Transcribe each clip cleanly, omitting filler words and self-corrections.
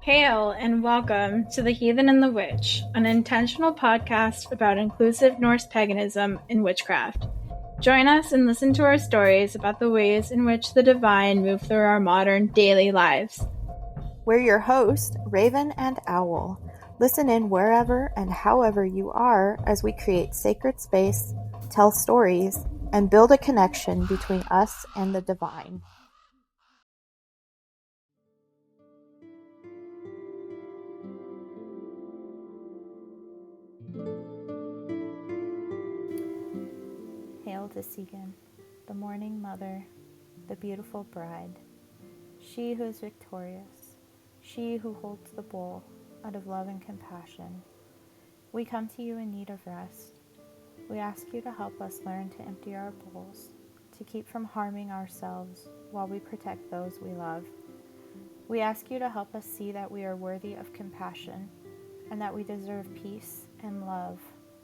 Hail and welcome to The Heathen and the Witch, an intentional podcast about inclusive Norse paganism and witchcraft. Join us and listen to our stories about the ways in which the divine move through our modern daily lives. We're your hosts, Raven and Owl. Listen in wherever and however you are as we create sacred space, tell stories, and build a connection between us and the divine. Hail to Sigyn, the morning mother, the beautiful bride, she who is victorious, she who holds the bowl out of love and compassion. We come to you in need of rest. We ask you to help us learn to empty our bowls, to keep from harming ourselves while we protect those we love. We ask you to help us see that we are worthy of compassion and that we deserve peace and love,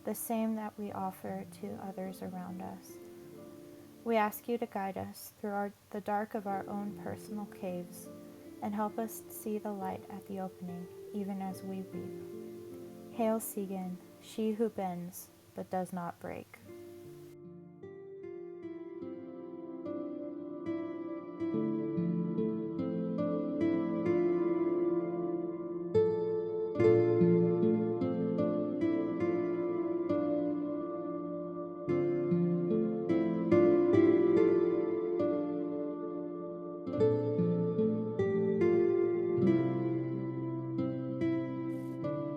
the same that we offer to others around us. We ask you to guide us through the dark of our own personal caves and help us see the light at the opening, even as we weep. Hail Sigyn, she who bends but does not break.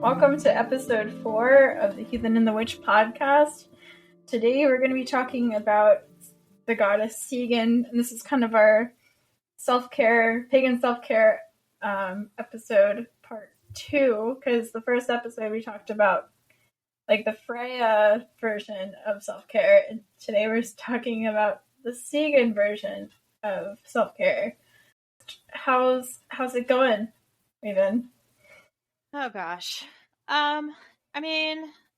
Welcome to episode 4 of the Heathen and the Witch podcast. Today we're going to be talking about the goddess Sigyn, and this is kind of our pagan self-care episode part 2, because the first episode we talked about like the Freya version of self-care, and today we're talking about the Sigyn version of self-care. How's it going, Raven? Oh gosh.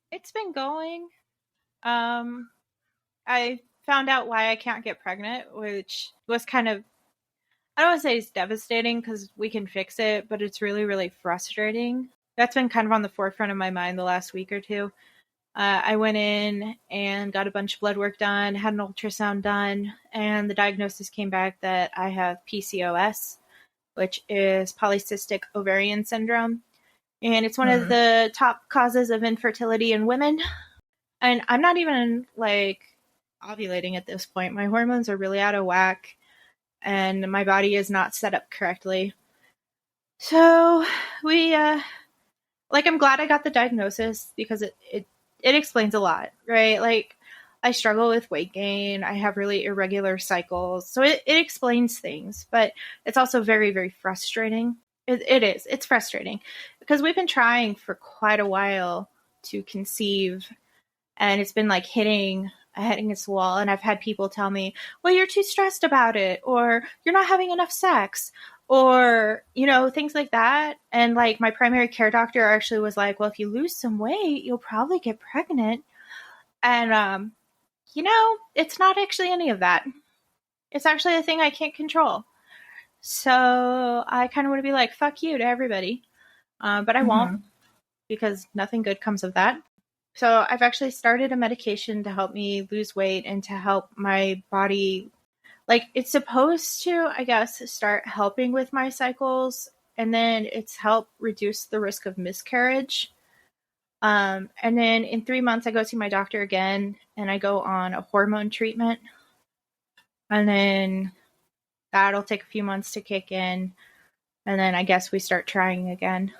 It's been going. I found out why I can't get pregnant, which was kind of, I don't want to say it's devastating because we can fix it, but it's really, really frustrating. That's been kind of on the forefront of my mind the last week or two. I went in and got a bunch of blood work done, had an ultrasound done, and the diagnosis came back that I have PCOS, which is polycystic ovarian syndrome. And it's one of the top causes of infertility in women. And I'm not even, ovulating at this point. My hormones are really out of whack, and my body is not set up correctly. So, I'm glad I got the diagnosis because it explains a lot, right? I struggle with weight gain. I have really irregular cycles. So it explains things, but it's also very, very frustrating. It is. It's frustrating because we've been trying for quite a while to conceive, and it's been hitting its wall. And I've had people tell me, well, you're too stressed about it, or you're not having enough sex, or, things like that. And my primary care doctor actually was like, well, if you lose some weight, you'll probably get pregnant. And, it's not actually any of that. It's actually a thing I can't control. So I kind of want to be like, fuck you to everybody. But I won't, because nothing good comes of that. So I've actually started a medication to help me lose weight and to help my body. It's supposed to, I guess, start helping with my cycles. And then it's help reduce the risk of miscarriage. And then in 3 months, I go see my doctor again, and I go on a hormone treatment. And then that'll take a few months to kick in, and then I guess we start trying again.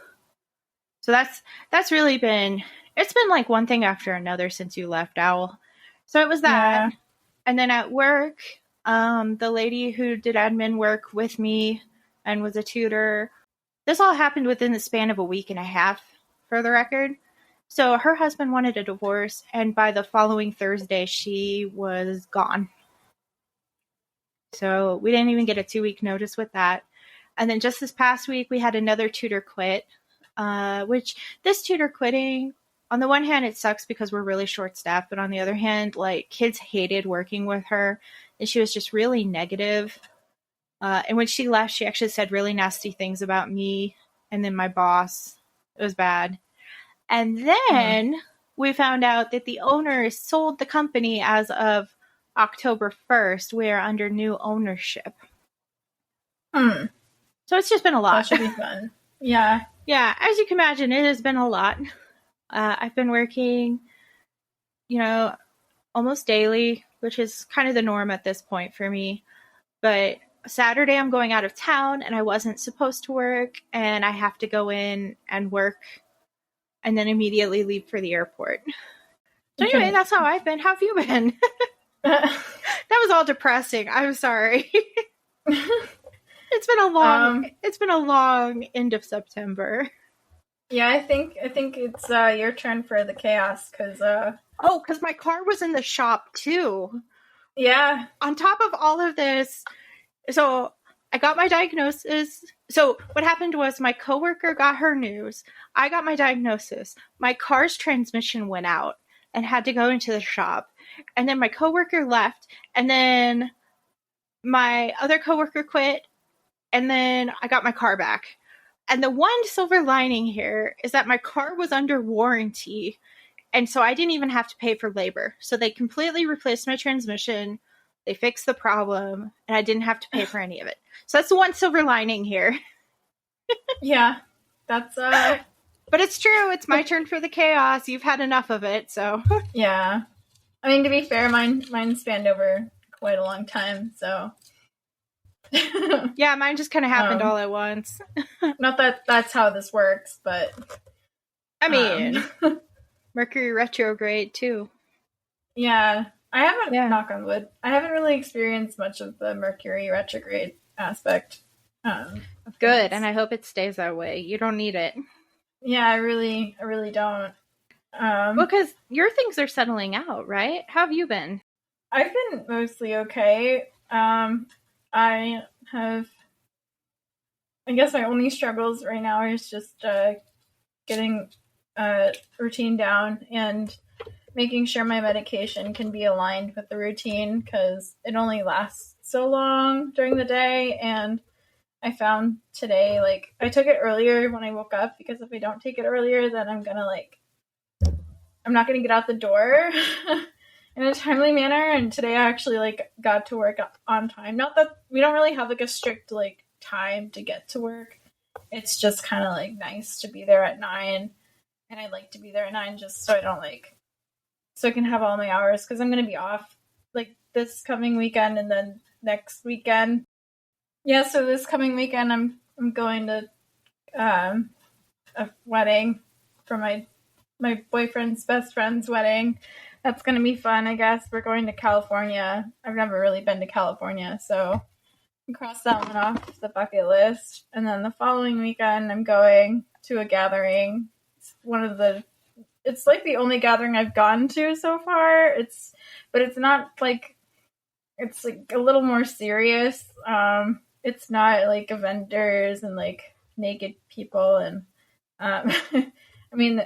So that's really been, it's been one thing after another since you left, Owl. So it was that. Yeah. And then at work, the lady who did admin work with me and was a tutor, this all happened within the span of a week and a half, for the record. So her husband wanted a divorce, and by the following Thursday, she was gone. So we didn't even get a 2-week notice with that. And then just this past week, we had another tutor quit, which this tutor quitting, on the one hand, it sucks because we're really short-staffed. But on the other hand, kids hated working with her, and she was just really negative. And when she left, she actually said really nasty things about me and then my boss. It was bad. And then we found out that the owners sold the company as of October 1st. We are under new ownership. So it's just been a lot. That should be fun. Yeah. Yeah, as you can imagine, it has been a lot. I've been working, almost daily, which is kind of the norm at this point for me. But Saturday I'm going out of town and I wasn't supposed to work, and I have to go in and work and then immediately leave for the airport. So anyway, that's how I've been. How have you been? That was all depressing. I'm sorry. It's been a long end of September. Yeah, I think it's your turn for the chaos, because because my car was in the shop too. Yeah. On top of all of this, so I got my diagnosis. So what happened was my coworker got her news. I got my diagnosis. My car's transmission went out and had to go into the shop. And then my coworker left. And then my other coworker quit. And then I got my car back. And the one silver lining here is that my car was under warranty. And so I didn't even have to pay for labor. So they completely replaced my transmission. They fixed the problem, and I didn't have to pay for any of it. So that's the one silver lining here. Yeah, that's But it's true. It's my turn for the chaos. You've had enough of it, so. Yeah. I mean, to be fair, mine spanned over quite a long time, so. Yeah, mine just kind of happened all at once. Not that that's how this works, but. I mean, Mercury retrograde, too. Yeah. I haven't, knock on wood, I haven't really experienced much of the Mercury retrograde aspect. Good, and I hope it stays that way. You don't need it. Yeah, I really don't. Because your things are settling out, right? How have you been? I've been mostly okay. I guess my only struggles right now is just getting routine down and making sure my medication can be aligned with the routine, because it only lasts so long during the day. And I found today, like, I took it earlier when I woke up, because if I don't take it earlier, then I'm not gonna get out the door in a timely manner. And today I actually got to work on time. Not that we don't really have a strict time to get to work. It's just kind of nice to be there at 9, and I like to be there at 9 just so I don't so I can have all my hours, because I'm going to be off this coming weekend and then next weekend. Yeah, so this coming weekend I'm going to a wedding for my boyfriend's best friend's wedding. That's going to be fun, I guess. We're going to California. I've never really been to California, so I cross that one off the bucket list. And then the following weekend I'm going to a gathering. It's the only gathering I've gone to so far. But it's not it's a little more serious. It's not vendors and naked people, and I mean,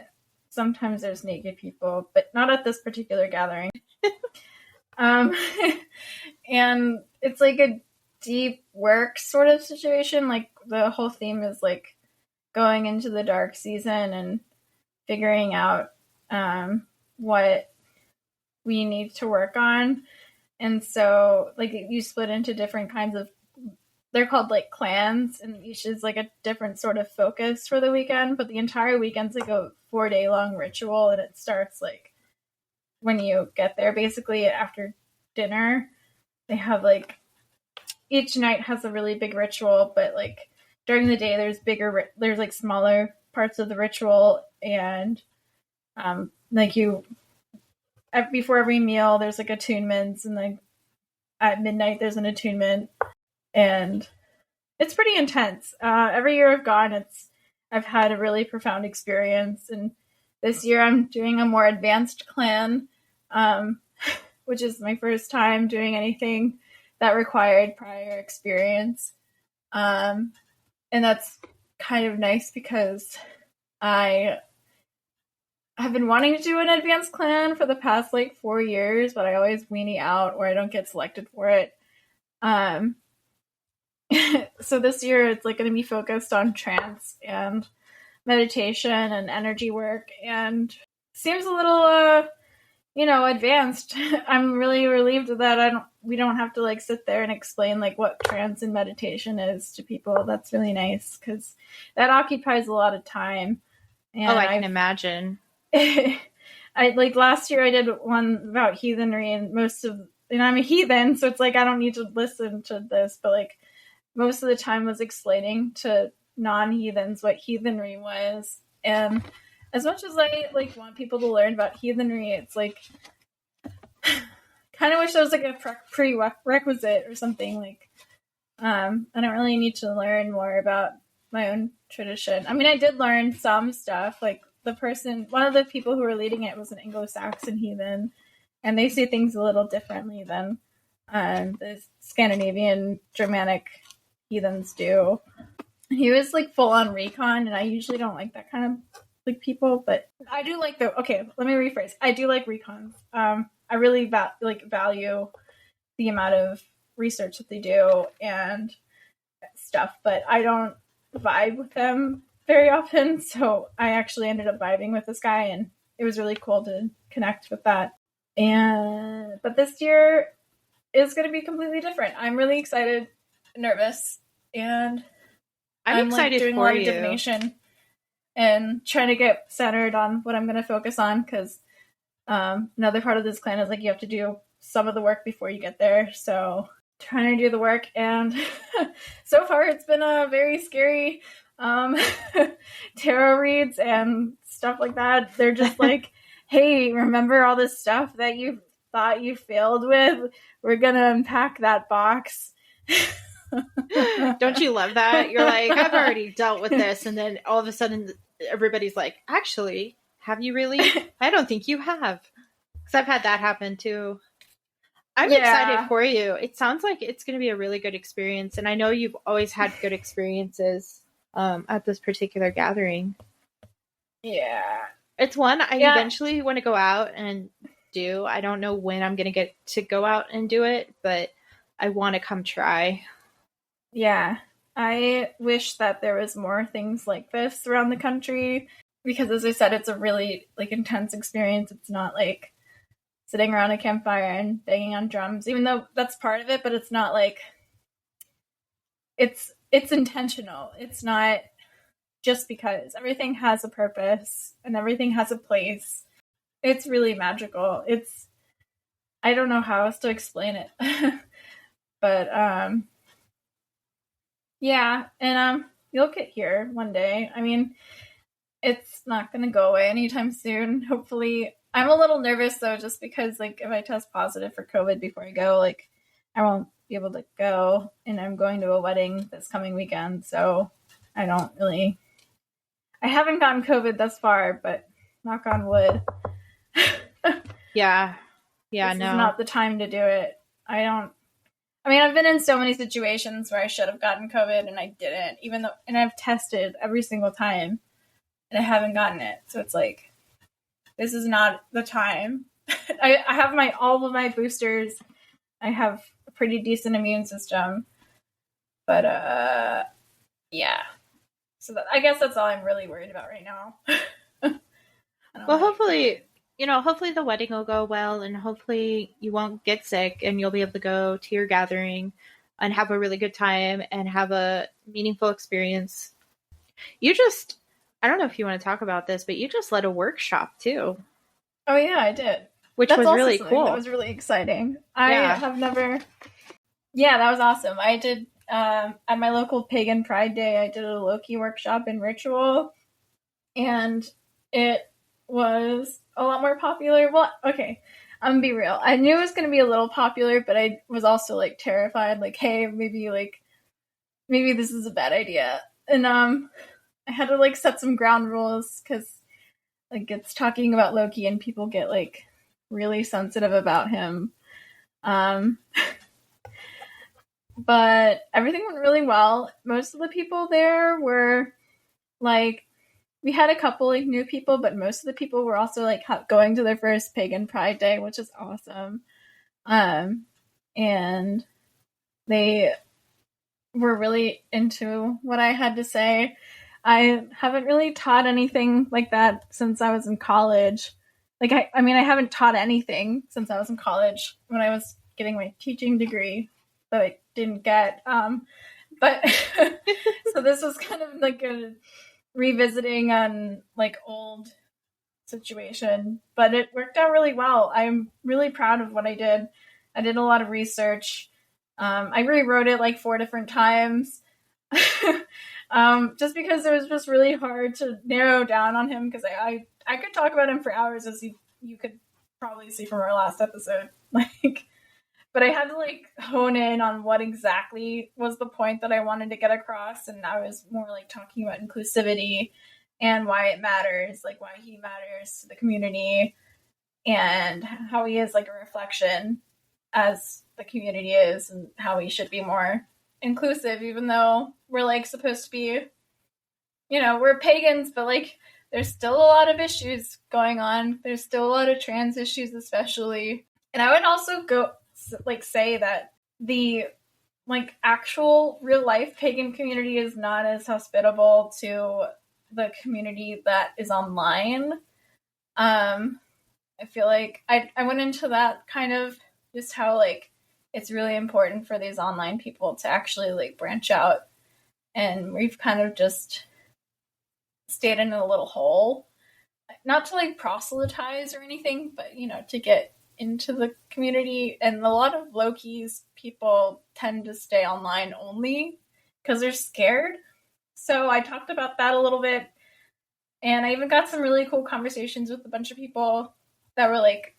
sometimes there's naked people, but not at this particular gathering. And it's a deep work sort of situation. The whole theme is going into the dark season and figuring out what we need to work on. And so you split into different kinds of, they're called clans, and each is a different sort of focus for the weekend, but the entire weekend's a 4-day long ritual, and it starts when you get there. Basically after dinner they have each night has a really big ritual, but during the day there's smaller parts of the ritual, and before every meal there's attunements, and at midnight there's an attunement, and it's pretty intense. Every year I've gone, I've had a really profound experience, and this year I'm doing a more advanced clan, which is my first time doing anything that required prior experience, and that's kind of nice because I have been wanting to do an advanced clan for the past 4 years, but I always weenie out or I don't get selected for it. So this year it's like going to be focused on trance and meditation and energy work, and seems a little advanced. I'm really relieved that we don't have to like sit there and explain like what trance and meditation is to people. That's really nice because that occupies a lot of time. And I can imagine. I like last year I did one about heathenry, and I'm a heathen, so it's like I don't need to listen to this, but like most of the time was explaining to non-heathens what heathenry was. And as much as I like want people to learn about heathenry, it's like kind of wish there was like a prerequisite or something. Like I don't really need to learn more about my own tradition. I mean, I did learn some stuff. Like one of the people who were leading it was an Anglo-Saxon heathen, and they see things a little differently than the Scandinavian Germanic heathens do. He was like full on recon, and I usually don't like that kind of like people, but I do like okay, let me rephrase. I do like recons. I really value the amount of research that they do and stuff, but I don't vibe with them very often. So I actually ended up vibing with this guy, and it was really cool to connect with that. But this year is going to be completely different. I'm really excited, nervous, and I'm excited doing a lot of divination and trying to get centered on what I'm going to focus on, because another part of this clan is like you have to do some of the work before you get there. So trying to do the work, and so far it's been a very scary tarot reads and stuff like that. They're just like, hey, remember all this stuff that you thought you failed with? We're going to unpack that box. Don't you love that? You're like, I've already dealt with this, and then all of a sudden everybody's like, actually, have you really? I don't think you have. Because I've had that happen too. I'm excited for you. It sounds like it's going to be a really good experience, and I know you've always had good experiences at this particular gathering. Yeah. It's one I eventually want to go out and do. I don't know when I'm going to get to go out and do it, but I want to come try. Yeah. I wish that there was more things like this around the country, because as I said, it's a really like intense experience. It's not like sitting around a campfire and banging on drums, even though that's part of it, but it's not like it's intentional. It's not just because. Everything has a purpose and everything has a place. It's really magical. I don't know how else to explain it. But yeah, and you'll get here one day. I mean, it's not going to go away anytime soon. Hopefully. I'm a little nervous though, just because like if I test positive for COVID before I go, like I won't be able to go, and I'm going to a wedding this coming weekend, so I haven't gotten COVID thus far, but knock on wood. Yeah. This is not the time to do it. I've been in so many situations where I should have gotten COVID and I didn't, and I've tested every single time and I haven't gotten it. So it's like, this is not the time. I have all of my boosters. I have a pretty decent immune system, but yeah. So I guess that's all I'm really worried about right now. Well, hopefully the wedding will go well, and hopefully you won't get sick, and you'll be able to go to your gathering and have a really good time and have a meaningful experience. I don't know if you want to talk about this, but you just led a workshop too. Oh yeah, I did. Which was really cool. That was really exciting. I have never... Yeah, that was awesome. I did, at my local Pagan Pride Day, I did a Loki workshop in Ritual, and it was a lot more popular. Well, okay, I'm gonna be real. I knew it was gonna be a little popular, but I was also like terrified, like, hey, maybe this is a bad idea. And I had to like set some ground rules, because like it's talking about Loki and people get like really sensitive about him. But everything went really well. Most of the people there were like, we had a couple like new people, but most of the people were also like going to their first Pagan Pride Day, which is awesome. And they were really into what I had to say. I haven't really taught anything like that since I was in college. Like, I mean, I haven't taught anything since I was in college when I was getting my teaching degree that I didn't get. But so this was kind of like a revisiting on like old situation, but it worked out really well. I'm really proud of what I did. I did a lot of research. I rewrote it like 4 different times. Just because it was just really hard to narrow down on him, because I could talk about him for hours, as you could probably see from our last episode. Like, but I had to like hone in on what exactly was the point that I wanted to get across, and I was more like talking about inclusivity and why it matters, like why he matters to the community, and how he is like a reflection as the community is, and how we should be more inclusive, even though we're like supposed to be, we're pagans, but like there's still a lot of issues going on. There's still a lot of trans issues, especially. And I would also go like say that the like actual real life pagan community is not as hospitable to the community that is online. I feel like I went into that kind of just how like it's really important for these online people to actually like branch out, and we've kind of just stayed in a little hole, not to like proselytize or anything, but to get into the community. And a lot of Loki's people tend to stay online only because they're scared. So I talked about that a little bit, and I even got some really cool conversations with a bunch of people that were like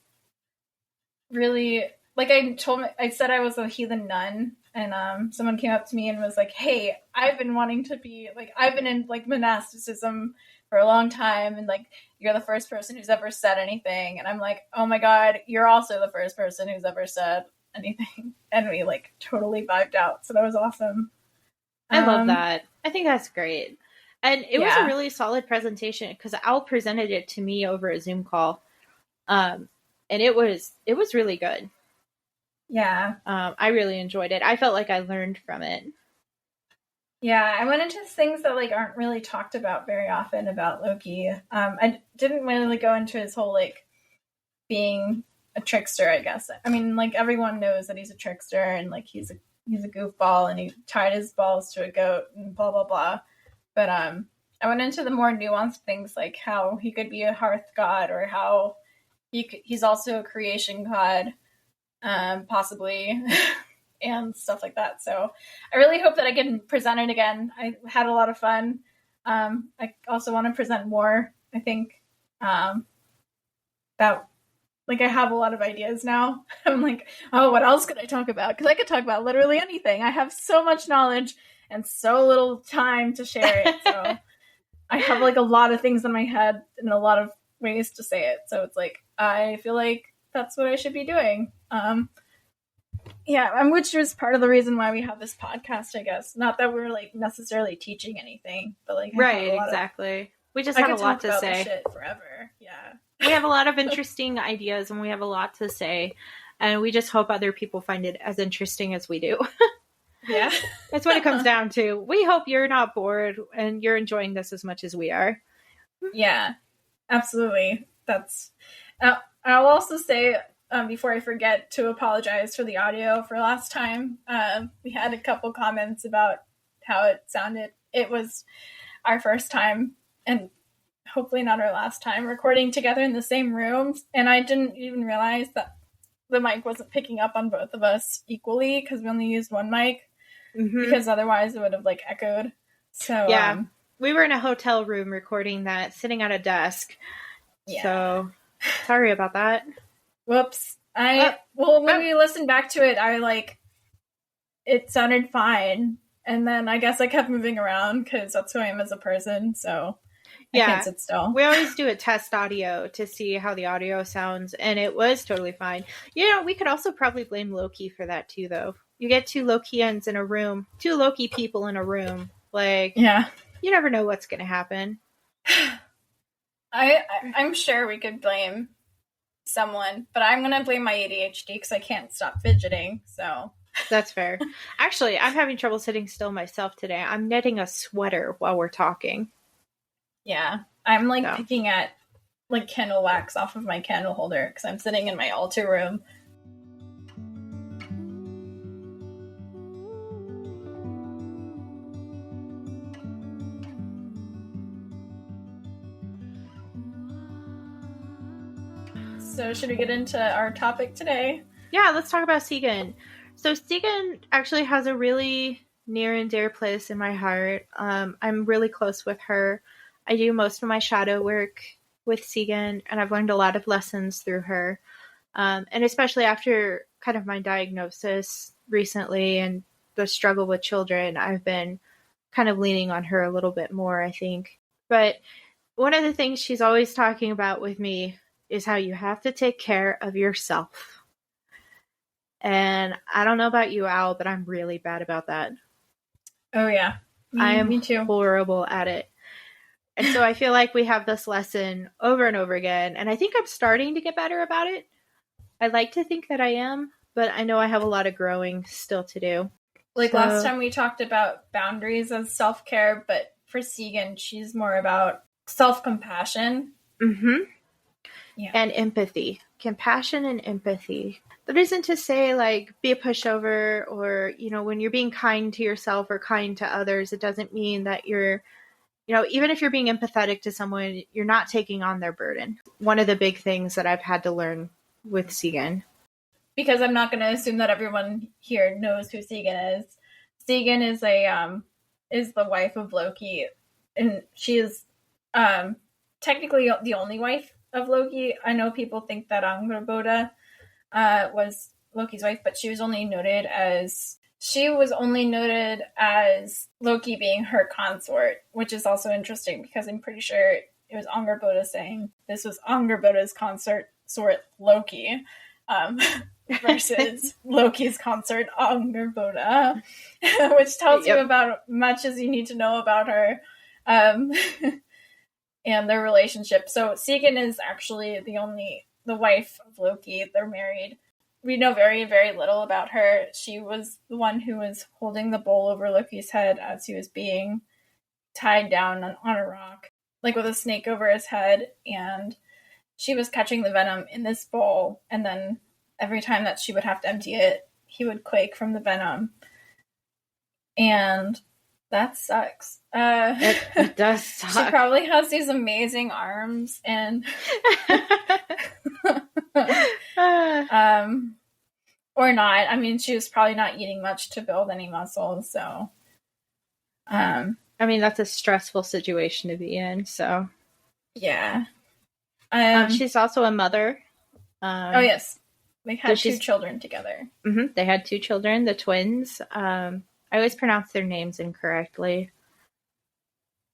really, like I said I was a heathen nun, and someone came up to me and was like, hey, I've been wanting to be like, I've been in like monasticism for a long time, and like you're the first person who's ever said anything. And I'm like, oh my god, you're also the first person who's ever said anything. And we like totally vibed out, so that was awesome. I love that. I think that's great. And it was a really solid presentation, because Al presented it to me over a Zoom call. And it was really good. Yeah. I really enjoyed it. I felt like I learned from it. Yeah, I went into things that like aren't really talked about very often about Loki. I didn't really go into his whole like being a trickster, I guess. I mean, like everyone knows that he's a trickster, and like he's a goofball, and he tied his balls to a goat and blah blah blah. But I went into the more nuanced things, like how he could be a hearth god, or how he's also a creation god, possibly. And stuff like that. So I really hope that I can present it again. I had a lot of fun. I also want to present more. I think that like I have a lot of ideas now. I'm like, oh, what else could I talk about? Because I could talk about literally anything. I have so much knowledge and so little time to share it. So I have like a lot of things in my head and a lot of ways to say it. So it's like, I feel like that's what I should be doing. Yeah, and which is part of the reason why we have this podcast, I guess. Not that we're like necessarily teaching anything, but like right, exactly. We just have a lot to say. Shit forever. Yeah, we have a lot of interesting ideas, and we have a lot to say, and we just hope other people find it as interesting as we do. Yeah, that's what it comes down to. We hope you're not bored and you're enjoying this as much as we are. Yeah, absolutely. That's. I'll also say. Before I forget, to apologize for the audio for last time. We had a couple comments about how it sounded. It was our first time, and hopefully not our last time, recording together in the same room. And I didn't even realize that the mic wasn't picking up on both of us equally, because we only used one mic, because otherwise it would have like echoed. So yeah, we were in a hotel room recording that, sitting at a desk. Yeah. So sorry about that. Whoops. When we listened back to it, it sounded fine. And then I guess I kept moving around because that's who I am as a person. So I can't sit still. We always do a test audio to see how the audio sounds, and it was totally fine. We could also probably blame Loki for that too, though. You get 2 Lokians in a room, 2 Loki people in a room. Like, yeah, you never know what's going to happen. I'm sure we could blame someone, but I'm gonna blame my ADHD because I can't stop fidgeting. So That's fair. Actually, I'm having trouble sitting still myself today. I'm knitting a sweater while we're talking. Yeah. I'm like So. picking at like candle wax off of my candle holder because I'm sitting in my altar room. So should we get into our topic today? Yeah, let's talk about Sigyn. So Sigyn actually has a really near and dear place in my heart. I'm really close with her. I do most of my shadow work with Sigyn, and I've learned a lot of lessons through her. And especially after kind of my diagnosis recently and the struggle with children, I've been kind of leaning on her a little bit more, I think. But one of the things she's always talking about with me is how you have to take care of yourself. And I don't know about you, Al, but I'm really bad about that. Oh, yeah. I am me too. horrible at it. And so I feel like we have this lesson over and over again. And I think I'm starting to get better about it. I like to think that I am, but I know I have a lot of growing still to do. Like last time we talked about boundaries as self-care, but for Sigyn, she's more about self-compassion. Mm-hmm. Yeah. And empathy. Compassion and empathy. That isn't to say, like, be a pushover or, you know, when you're being kind to yourself or kind to others, it doesn't mean that you're, you know, even if you're being empathetic to someone, you're not taking on their burden. One of the big things that I've had to learn with Sigyn. Because I'm not going to assume that everyone here knows who Sigyn is. Sigyn is the wife of Loki, and she is technically the only wife of Loki. I know people think that Angrboda was Loki's wife, but she was only noted as Loki being her consort, which is also interesting because I'm pretty sure it was Angrboda saying this was Angrboda's consort Loki, versus Loki's consort Angrboda, which tells you about much as you need to know about her and their relationship. So Sigyn is actually the wife of Loki. They're married. We know very, very little about her. She was the one who was holding the bowl over Loki's head as he was being tied down on a rock, like with a snake over his head, and she was catching the venom in this bowl, and then every time that she would have to empty it, he would quake from the venom. And that sucks. It does suck. She probably has these amazing arms and or not. I mean, she was probably not eating much to build any muscle, so I mean, that's a stressful situation to be in, so yeah. She's also a mother. Oh yes, they had two children together. Mm-hmm, they had two children, the twins. I always pronounce their names incorrectly.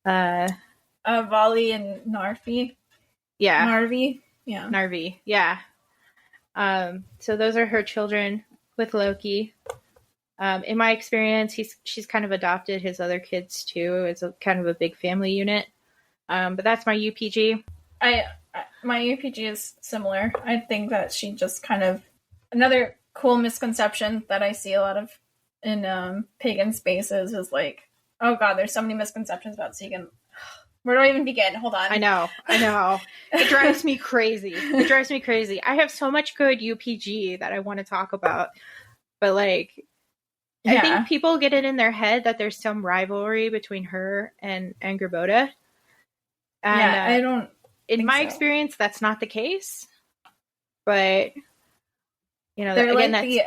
Vali and Narvi. Yeah. Narvi. Yeah. Narvi. Yeah. So those are her children with Loki. In my experience, she's kind of adopted his other kids too. It's kind of a big family unit. But that's my UPG. My UPG is similar. I think that she just kind of another cool misconception that I see a lot of in pagan spaces is like, oh god, there's so many misconceptions about Sigyn. Where do I even begin? Hold on. I know. It drives me crazy. I have so much good UPG that I want to talk about, but like, I think people get it in their head that there's some rivalry between her and Angrboda. And I don't. In my experience, that's not the case. But you know, they're again, like the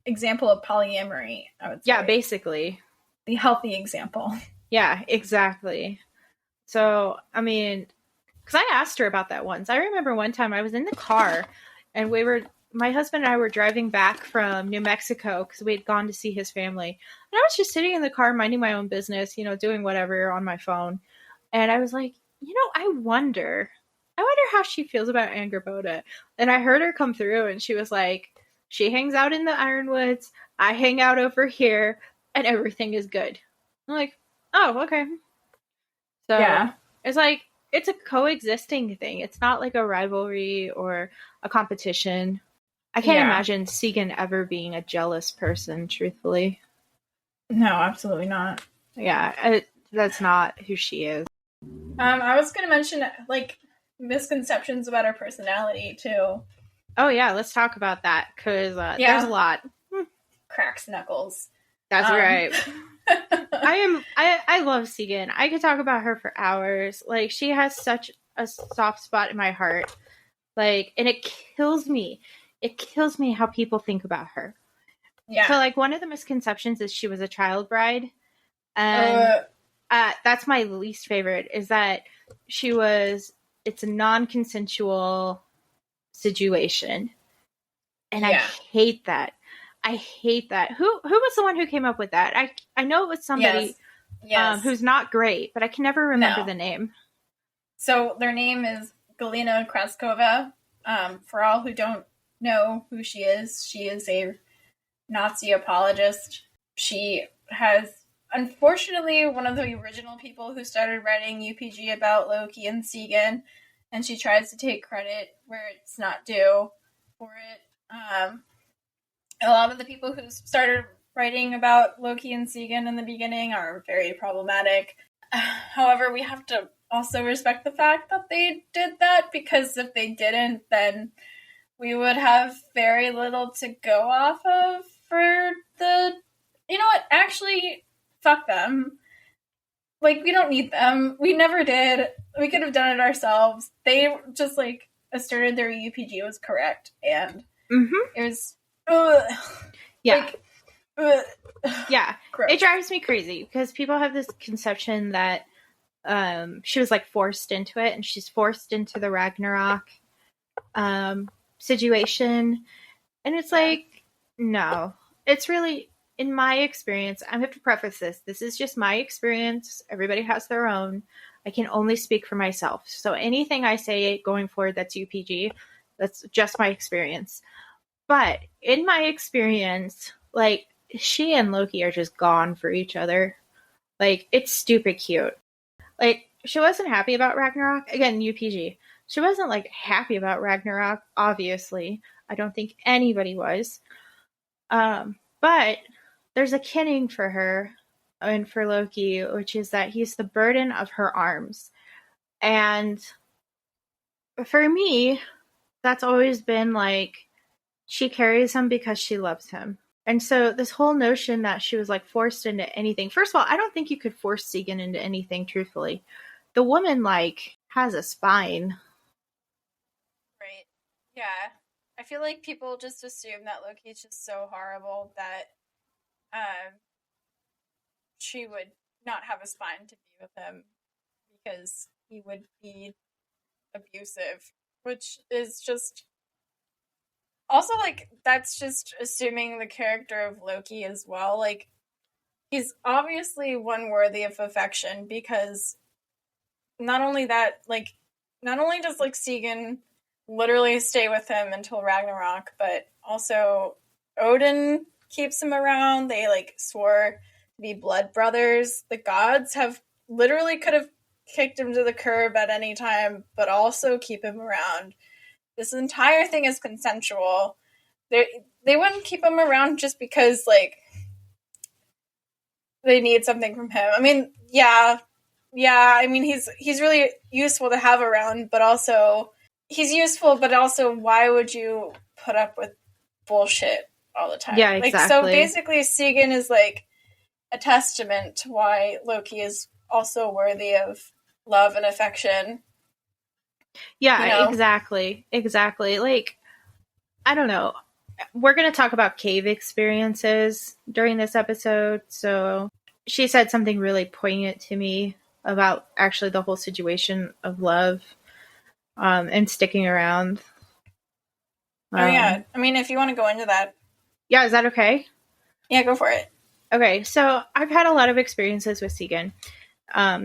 example of polyamory, I would say. Yeah, basically. The healthy example. Yeah, exactly. So, I mean, because I asked her about that once. I remember one time I was in the car and my husband and I were driving back from New Mexico because we had gone to see his family. And I was just sitting in the car minding my own business, you know, doing whatever on my phone. And I was like, you know, I wonder how she feels about Angrboda. And I heard her come through and she was like, she hangs out in the Ironwoods, I hang out over here, and everything is good. I'm like, oh, okay. So yeah. It's like, it's a coexisting thing. It's not like a rivalry or a competition. I can't imagine Sigyn ever being a jealous person, truthfully. No, absolutely not. Yeah, that's not who she is. I was going to mention, like, misconceptions about her personality, too. Oh, yeah, let's talk about that, because there's a lot. Cracks knuckles. That's right. I love Sigyn. I could talk about her for hours. Like, she has such a soft spot in my heart. Like, and it kills me. It kills me how people think about her. Yeah. So, like, one of the misconceptions is she was a child bride. And that's my least favorite, is that it's a non-consensual situation. And I hate that. I hate that. Who was the one who came up with that? I know it was somebody who's not great, but I can never remember the name. So their name is Galina Kraskova. For all who don't know who she is a Nazi apologist. She has, unfortunately, one of the original people who started writing UPG about Loki and Sigyn, and she tries to take credit where it's not due for it. A lot of the people who started writing about Loki and Sigyn in the beginning are very problematic. However, we have to also respect the fact that they did that, because if they didn't, then we would have very little to go off of for the... You know what? Actually, fuck them. Like, we don't need them. We never did. We could have done it ourselves. They just, like, asserted their UPG was correct, and it was... yeah. Yeah. Gross. It drives me crazy, because people have this conception that she was, like, forced into it, and she's forced into the Ragnarok situation. And it's like, no. It's really, in my experience, I have to preface this is just my experience. Everybody has their own. I can only speak for myself. So anything I say going forward that's UPG, that's just my experience. But in my experience, like, she and Loki are just gone for each other. Like, it's stupid cute. Like, she wasn't happy about Ragnarok. Again, UPG. She wasn't, like, happy about Ragnarok, obviously. I don't think anybody was. But there's a kinning for her and for Loki, which is that he's the burden of her arms. And for me, that's always been, like, she carries him because she loves him. And so this whole notion that she was, like, forced into anything. First of all, I don't think you could force Sigyn into anything, truthfully. The woman, like, has a spine. Right. Yeah. I feel like people just assume that Loki's just so horrible that she would not have a spine to be with him, because he would be abusive, which is just... Also, like, that's just assuming the character of Loki as well. Like, he's obviously one worthy of affection, because not only that, like, not only does, like, Sigyn literally stay with him until Ragnarok, but also Odin keeps him around. They, like, swore to be blood brothers. The gods have literally could have kicked him to the curb at any time, but also keep him around. This entire thing is consensual. They wouldn't keep him around just because, like, they need something from him. I mean, yeah. I mean, he's really useful to have around, but also he's useful. But also, why would you put up with bullshit all the time? Yeah, exactly. Like, so basically, Sigyn is, like, a testament to why Loki is also worthy of love and affection. Yeah, you know? Exactly. Like, I don't know. We're going to talk about cave experiences during this episode. So she said something really poignant to me about actually the whole situation of love and sticking around. Yeah. I mean, if you want to go into that. Yeah, is that okay? Yeah, go for it. Okay, so I've had a lot of experiences with Sigyn.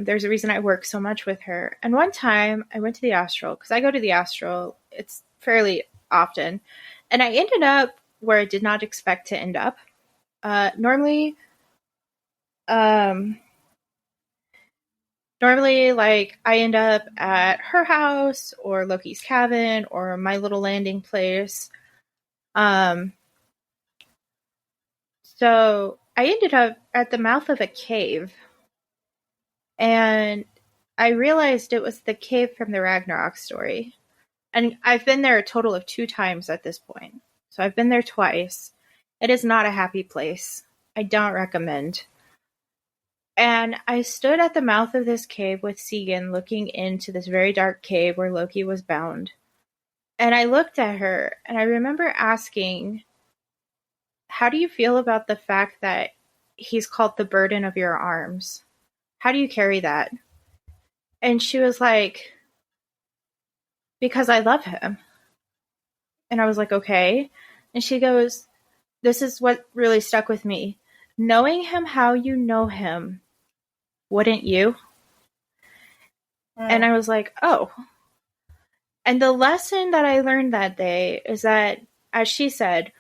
There's a reason I work so much with her. And one time I went to the Astral, because I go to the Astral, it's fairly often. And I ended up where I did not expect to end up. Normally, like, I end up at her house or Loki's cabin or my little landing place. Um, so I ended up at the mouth of a cave, and I realized it was the cave from the Ragnarok story. And I've been there a total of 2 times at this point. So I've been there twice. It is not a happy place. I don't recommend. And I stood at the mouth of this cave with Sigyn, looking into this very dark cave where Loki was bound. And I looked at her, and I remember asking, how do you feel about the fact that he's called the burden of your arms? How do you carry that? And she was like, because I love him. And I was like, okay. And she goes, this is what really stuck with me. Knowing him how you know him, wouldn't you? And I was like, oh. And the lesson that I learned that day is that, as she said,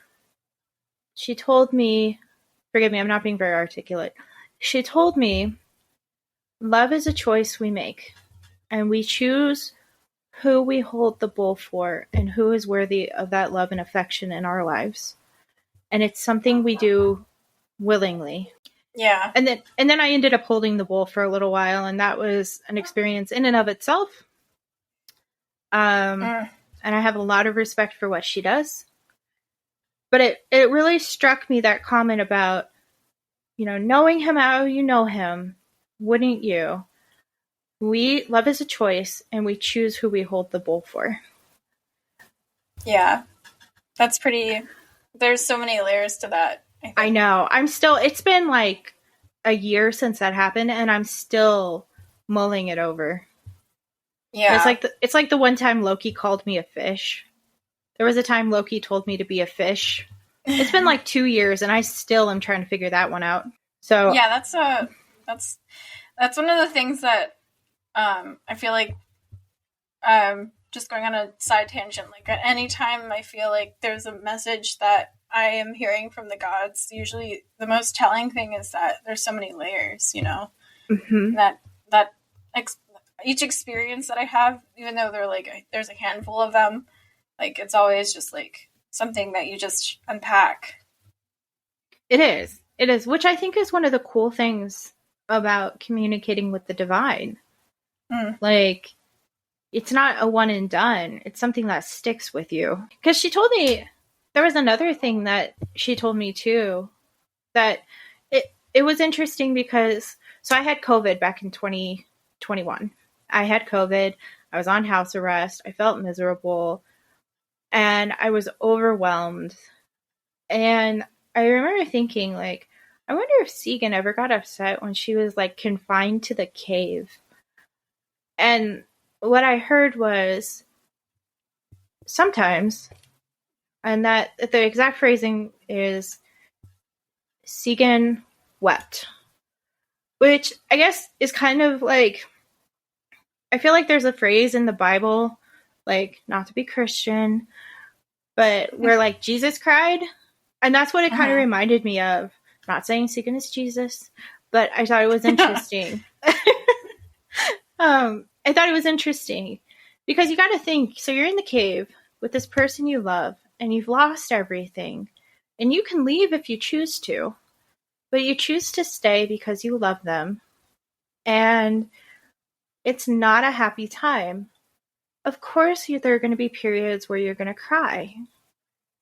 she told me, forgive me, I'm not being very articulate. She told me, love is a choice we make, and we choose who we hold the bull for and who is worthy of that love and affection in our lives. And it's something we do willingly. Yeah. And then I ended up holding the bull for a little while, and that was an experience in and of itself. And I have a lot of respect for what she does. But it really struck me, that comment about, knowing him how you know him, wouldn't you? Love is a choice, and we choose who we hold the bull for. Yeah. That's pretty, there's so many layers to that. I know. It's been like a year since that happened, and I'm still mulling it over. Yeah. It's like the one time Loki called me a fish. There was a time Loki told me to be a fish. It's been like 2 years, and I still am trying to figure that one out. So yeah, that's one of the things that I feel like just going on a side tangent. Like at any time I feel like there's a message that I am hearing from the gods, usually the most telling thing is that there's so many layers, Mm-hmm. Each experience that I have, even though there's a handful of them, like it's always just like something that you just unpack. It is, which I think is one of the cool things about communicating with the divine. Like, it's not a one and done. It's something that sticks with you. Because she told me, there was another thing that she told me too, that it was interesting because, so I had COVID back in 2021. I had COVID. I was on house arrest. I felt miserable. And I was overwhelmed. And I remember thinking, like, I wonder if Sigyn ever got upset when she was, like, confined to the cave. And what I heard was, sometimes, and that the exact phrasing is, Sigyn wept. Which I guess is kind of like, I feel like there's a phrase in the Bible, like, not to be Christian, but where, like, Jesus cried. And that's what it kind of reminded me of. Not saying Sigyn is Jesus, but I thought it was interesting. I thought it was interesting because you got to think, so you're in the cave with this person you love and you've lost everything, and you can leave if you choose to, but you choose to stay because you love them, and it's not a happy time. Of course, there are going to be periods where you're going to cry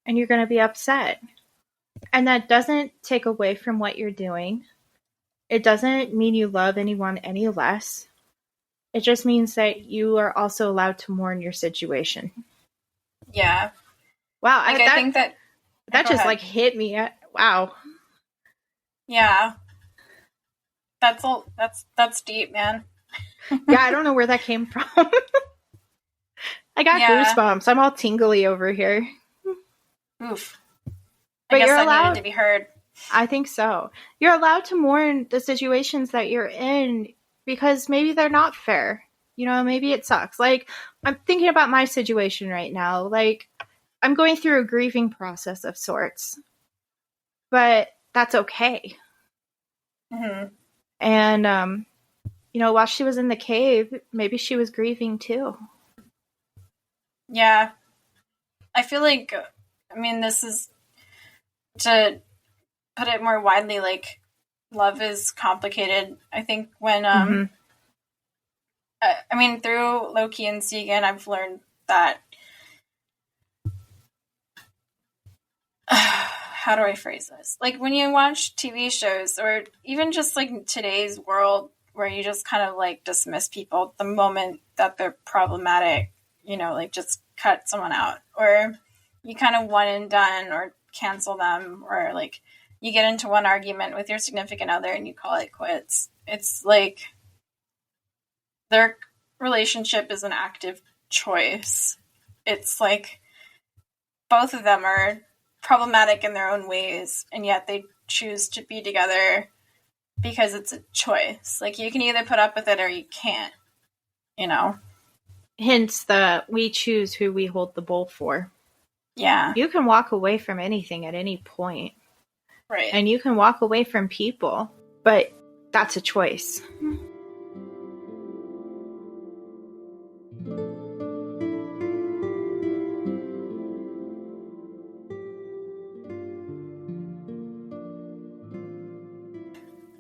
and you're going to be upset, and that doesn't take away from what you're doing. It doesn't mean you love anyone any less. It just means that you are also allowed to mourn your situation. Yeah. Wow. I think that just ahead. Like hit me. Wow. Yeah. That's deep, man. Yeah. I don't know where that came from. I got goosebumps. I'm all tingly over here. Oof. But I guess you're I allowed needed to be heard. I think so. You're allowed to mourn the situations that you're in because maybe they're not fair. Maybe it sucks. Like, I'm thinking about my situation right now. Like, I'm going through a grieving process of sorts. But that's okay. Mm-hmm. And, while she was in the cave, maybe she was grieving too. Yeah. I feel like I mean, this is to put it more widely, like, love is complicated. I think when, I mean, through Loki and Sigyn, I've learned that, how do I phrase this? Like, when you watch TV shows, or even just, like, today's world, where you just kind of, like, dismiss people the moment that they're problematic, you know, like, just cut someone out, or you kind of one and done, or cancel them, or, like, you get into one argument with your significant other and you call it quits. It's like their relationship is an active choice. It's like both of them are problematic in their own ways, and yet they choose to be together because it's a choice. Like, you can either put up with it or you can't, you know? Hence the we choose who we hold the bowl for. Yeah. You can walk away from anything at any point. Right. And you can walk away from people, but that's a choice.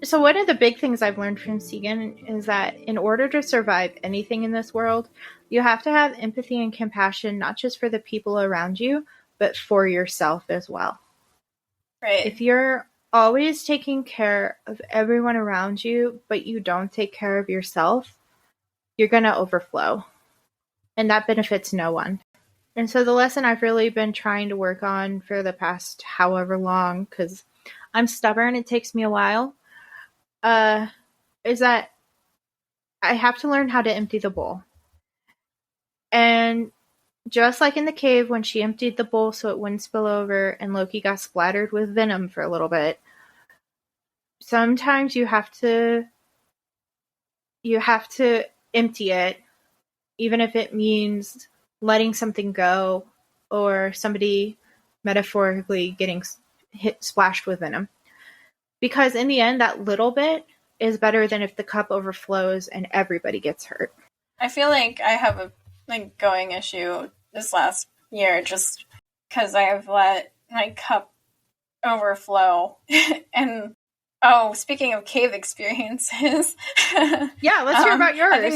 So one of the big things I've learned from Sigyn is that in order to survive anything in this world, you have to have empathy and compassion, not just for the people around you, but for yourself as well. Right. If you're always taking care of everyone around you, but you don't take care of yourself, you're going to overflow. And that benefits no one. And so the lesson I've really been trying to work on for the past however long, because I'm stubborn, it takes me a while, is that I have to learn how to empty the bowl. And just like in the cave when she emptied the bowl so it wouldn't spill over and Loki got splattered with venom for a little bit, sometimes you have to empty it, even if it means letting something go or somebody metaphorically getting splashed with venom. Because in the end, that little bit is better than if the cup overflows and everybody gets hurt. I feel like I have a going issue this last year just because I have let my cup overflow. And speaking of cave experiences, yeah, let's hear about yours. I think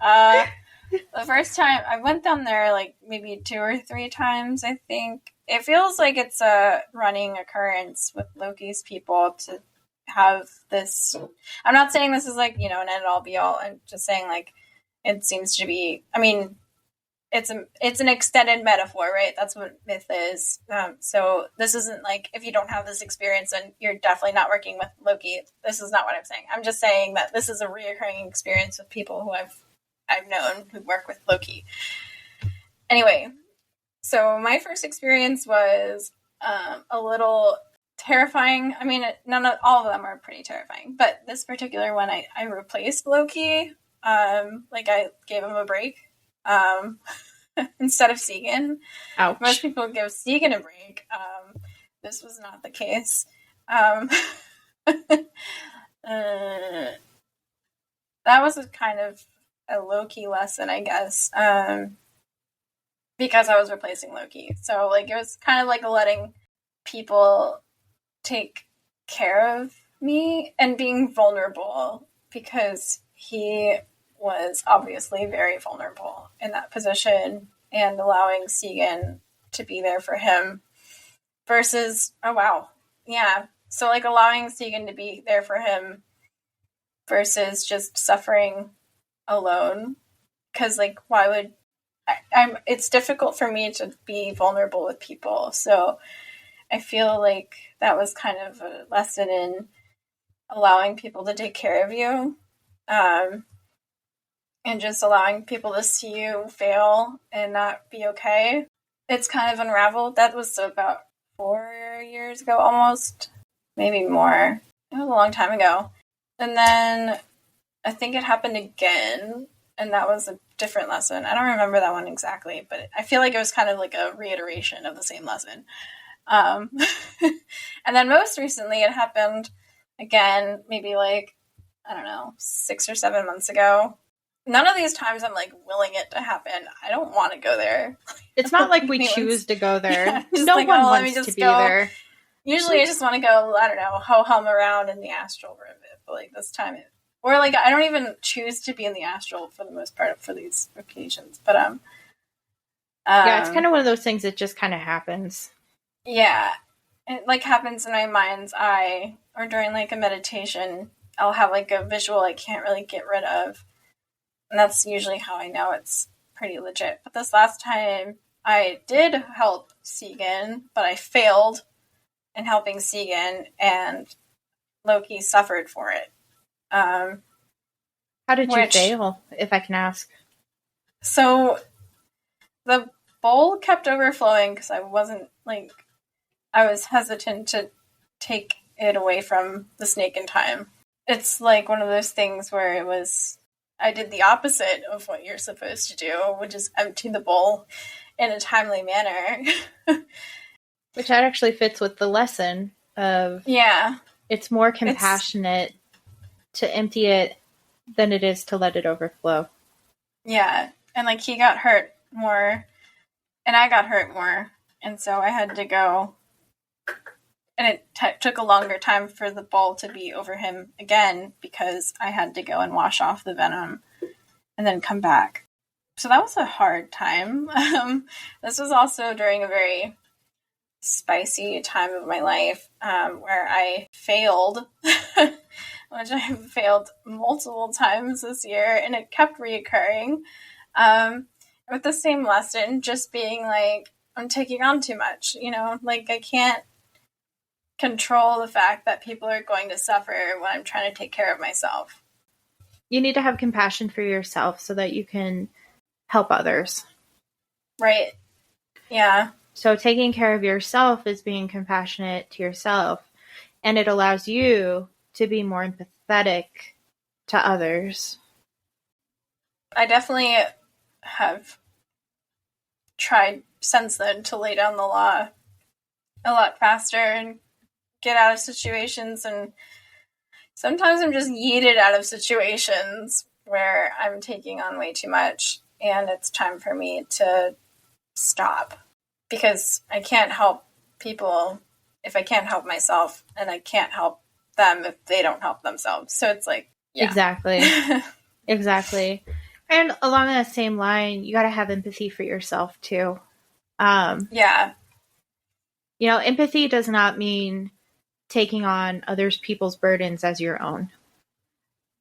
that's the first time I went down there, like maybe 2 or 3 times. I think it feels like it's a running occurrence with Loki's people to have this. I'm not saying this is like, you know, an end all be all. I'm just saying, like, it seems to be, I mean, it's an extended metaphor, right? That's what myth is. So this isn't like, if you don't have this experience, then you're definitely not working with Loki. This is not what I'm saying. I'm just saying that this is a reoccurring experience with people who I've known who work with Loki. Anyway, so my first experience was a little terrifying. I mean, all of them are pretty terrifying, but this particular one, I replaced Loki. Like, I gave him a break instead of Sigyn. Ouch. Most people give Sigyn a break. This was not the case. That was a kind of a Loki lesson, I guess, because I was replacing Loki. So, like, it was kind of like letting people take care of me and being vulnerable, because he was obviously very vulnerable in that position, and allowing Sigyn to be there for him versus, so, like, allowing Sigyn to be there for him versus just suffering alone. Because, like, why would it's difficult for me to be vulnerable with people, so I feel like that was kind of a lesson in allowing people to take care of you, and just allowing people to see you fail and not be okay. It's kind of unraveled. That was about 4 years ago, almost, maybe more. It was a long time ago. And then I think it happened again, and that was a different lesson. I don't remember that one exactly, but I feel like it was kind of like a reiteration of the same lesson. And then most recently it happened again, maybe like, I don't know, 6 or 7 months ago. none of these times I'm like willing it to happen. I don't want to go there. It's not like we choose to go there. Yeah, no like, one let me wants just to be go. there. Usually I just want to go, I don't know, ho-hum around in the astral for a bit. But like this time or like I don't even choose to be in the astral for the most part for these occasions. But yeah, it's kind of one of those things that just kind of happens. Yeah. It like happens in my mind's eye or during like a meditation. I'll have like a visual I can't really get rid of. And that's usually how I know it's pretty legit. But this last time I did help Sigyn, but I failed in helping Sigyn, and Loki suffered for it. How did you fail, if I can ask? So the bowl kept overflowing because I wasn't like, I was hesitant to take it away from the snake in time. It's like one of those things where it was, I did the opposite of what you're supposed to do, which is empty the bowl in a timely manner. Which that actually fits with the lesson of, yeah, it's more compassionate to empty it than it is to let it overflow. Yeah, and like he got hurt more, and I got hurt more, and so I had to go, and it took a longer time for the bowl to be over him again because I had to go and wash off the venom and then come back. So that was a hard time. This was also during a very spicy time of my life where I failed, which I have failed multiple times this year, and it kept reoccurring with the same lesson, just being like, I'm taking on too much, like I can't control the fact that people are going to suffer when I'm trying to take care of myself. You need to have compassion for yourself so that you can help others. Right. Yeah. So taking care of yourself is being compassionate to yourself, and it allows you to be more empathetic to others. I definitely have tried since then to lay down the law a lot faster and get out of situations, and sometimes I'm just yeeted out of situations where I'm taking on way too much, and it's time for me to stop. Because I can't help people if I can't help myself, and I can't help them if they don't help themselves. So it's like, yeah. Exactly. Exactly. And along that same line, you got to have empathy for yourself too. Yeah. Empathy does not mean taking on others people's burdens as your own.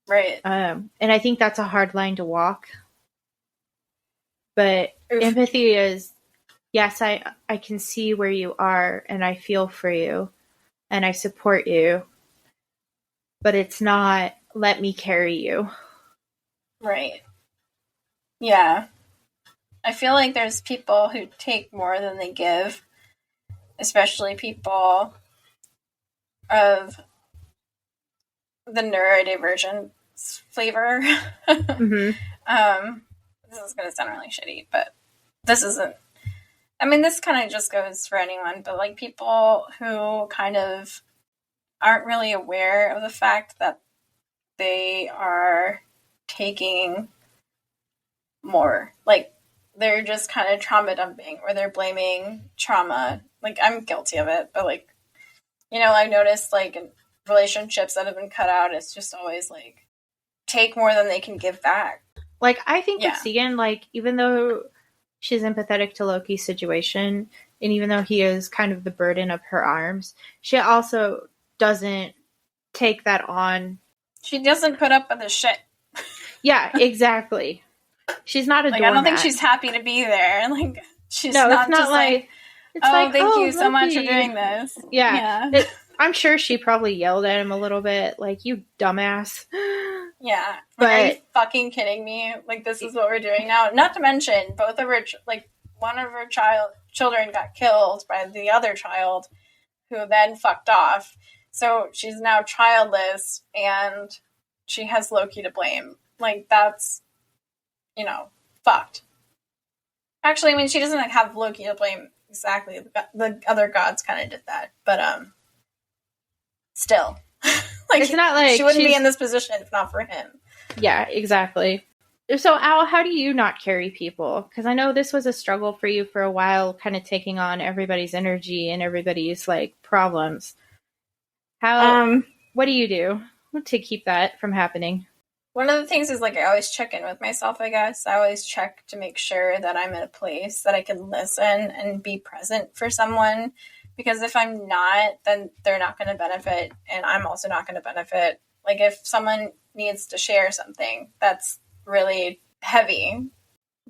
Right. And I think that's a hard line to walk. But Oof. Empathy is, yes, I can see where you are, and I feel for you, and I support you. But it's not, let me carry you. Right. Yeah. I feel like there's people who take more than they give, especially people of the neurodivergent flavor. Mm-hmm. This is going to sound really shitty, but this isn't. I mean, this kind of just goes for anyone, but like people who kind of aren't really aware of the fact that they are taking more. Like, they're just kind of trauma dumping, or they're blaming trauma. Like, I'm guilty of it, but like, I've noticed like in relationships that have been cut out, it's just always like, take more than they can give back. Like, I think with Sigyn, like, even though she's empathetic to Loki's situation, and even though he is kind of the burden of her arms, she also doesn't take that on. She doesn't put up with the shit. Yeah, exactly. She's not a like, doormat. I don't think she's happy to be there. Like, she's no, not it's not just like it's like, thank you so Loki. much for doing this. Yeah. I'm sure she probably yelled at him a little bit, like, you dumbass. Yeah. But are you fucking kidding me? Like, this is what we're doing now. Not to mention, both of her, one of her children got killed by the other child, who then fucked off. So she's now childless, and she has Loki to blame. Like, that's, fucked. Actually, I mean, she doesn't have Loki to blame exactly. The other gods kind of did that, but still, like, it's not like she wouldn't be in this position if not for him. Yeah, exactly. So, Al, how do you not carry people? Because I know this was a struggle for you for a while, kind of taking on everybody's energy and everybody's like problems. What do you do to keep that from happening? One of the things is like I always check in with myself, I guess. I always check to make sure that I'm in a place that I can listen and be present for someone. Because if I'm not, then they're not going to benefit, and I'm also not going to benefit. Like if someone needs to share something that's really heavy,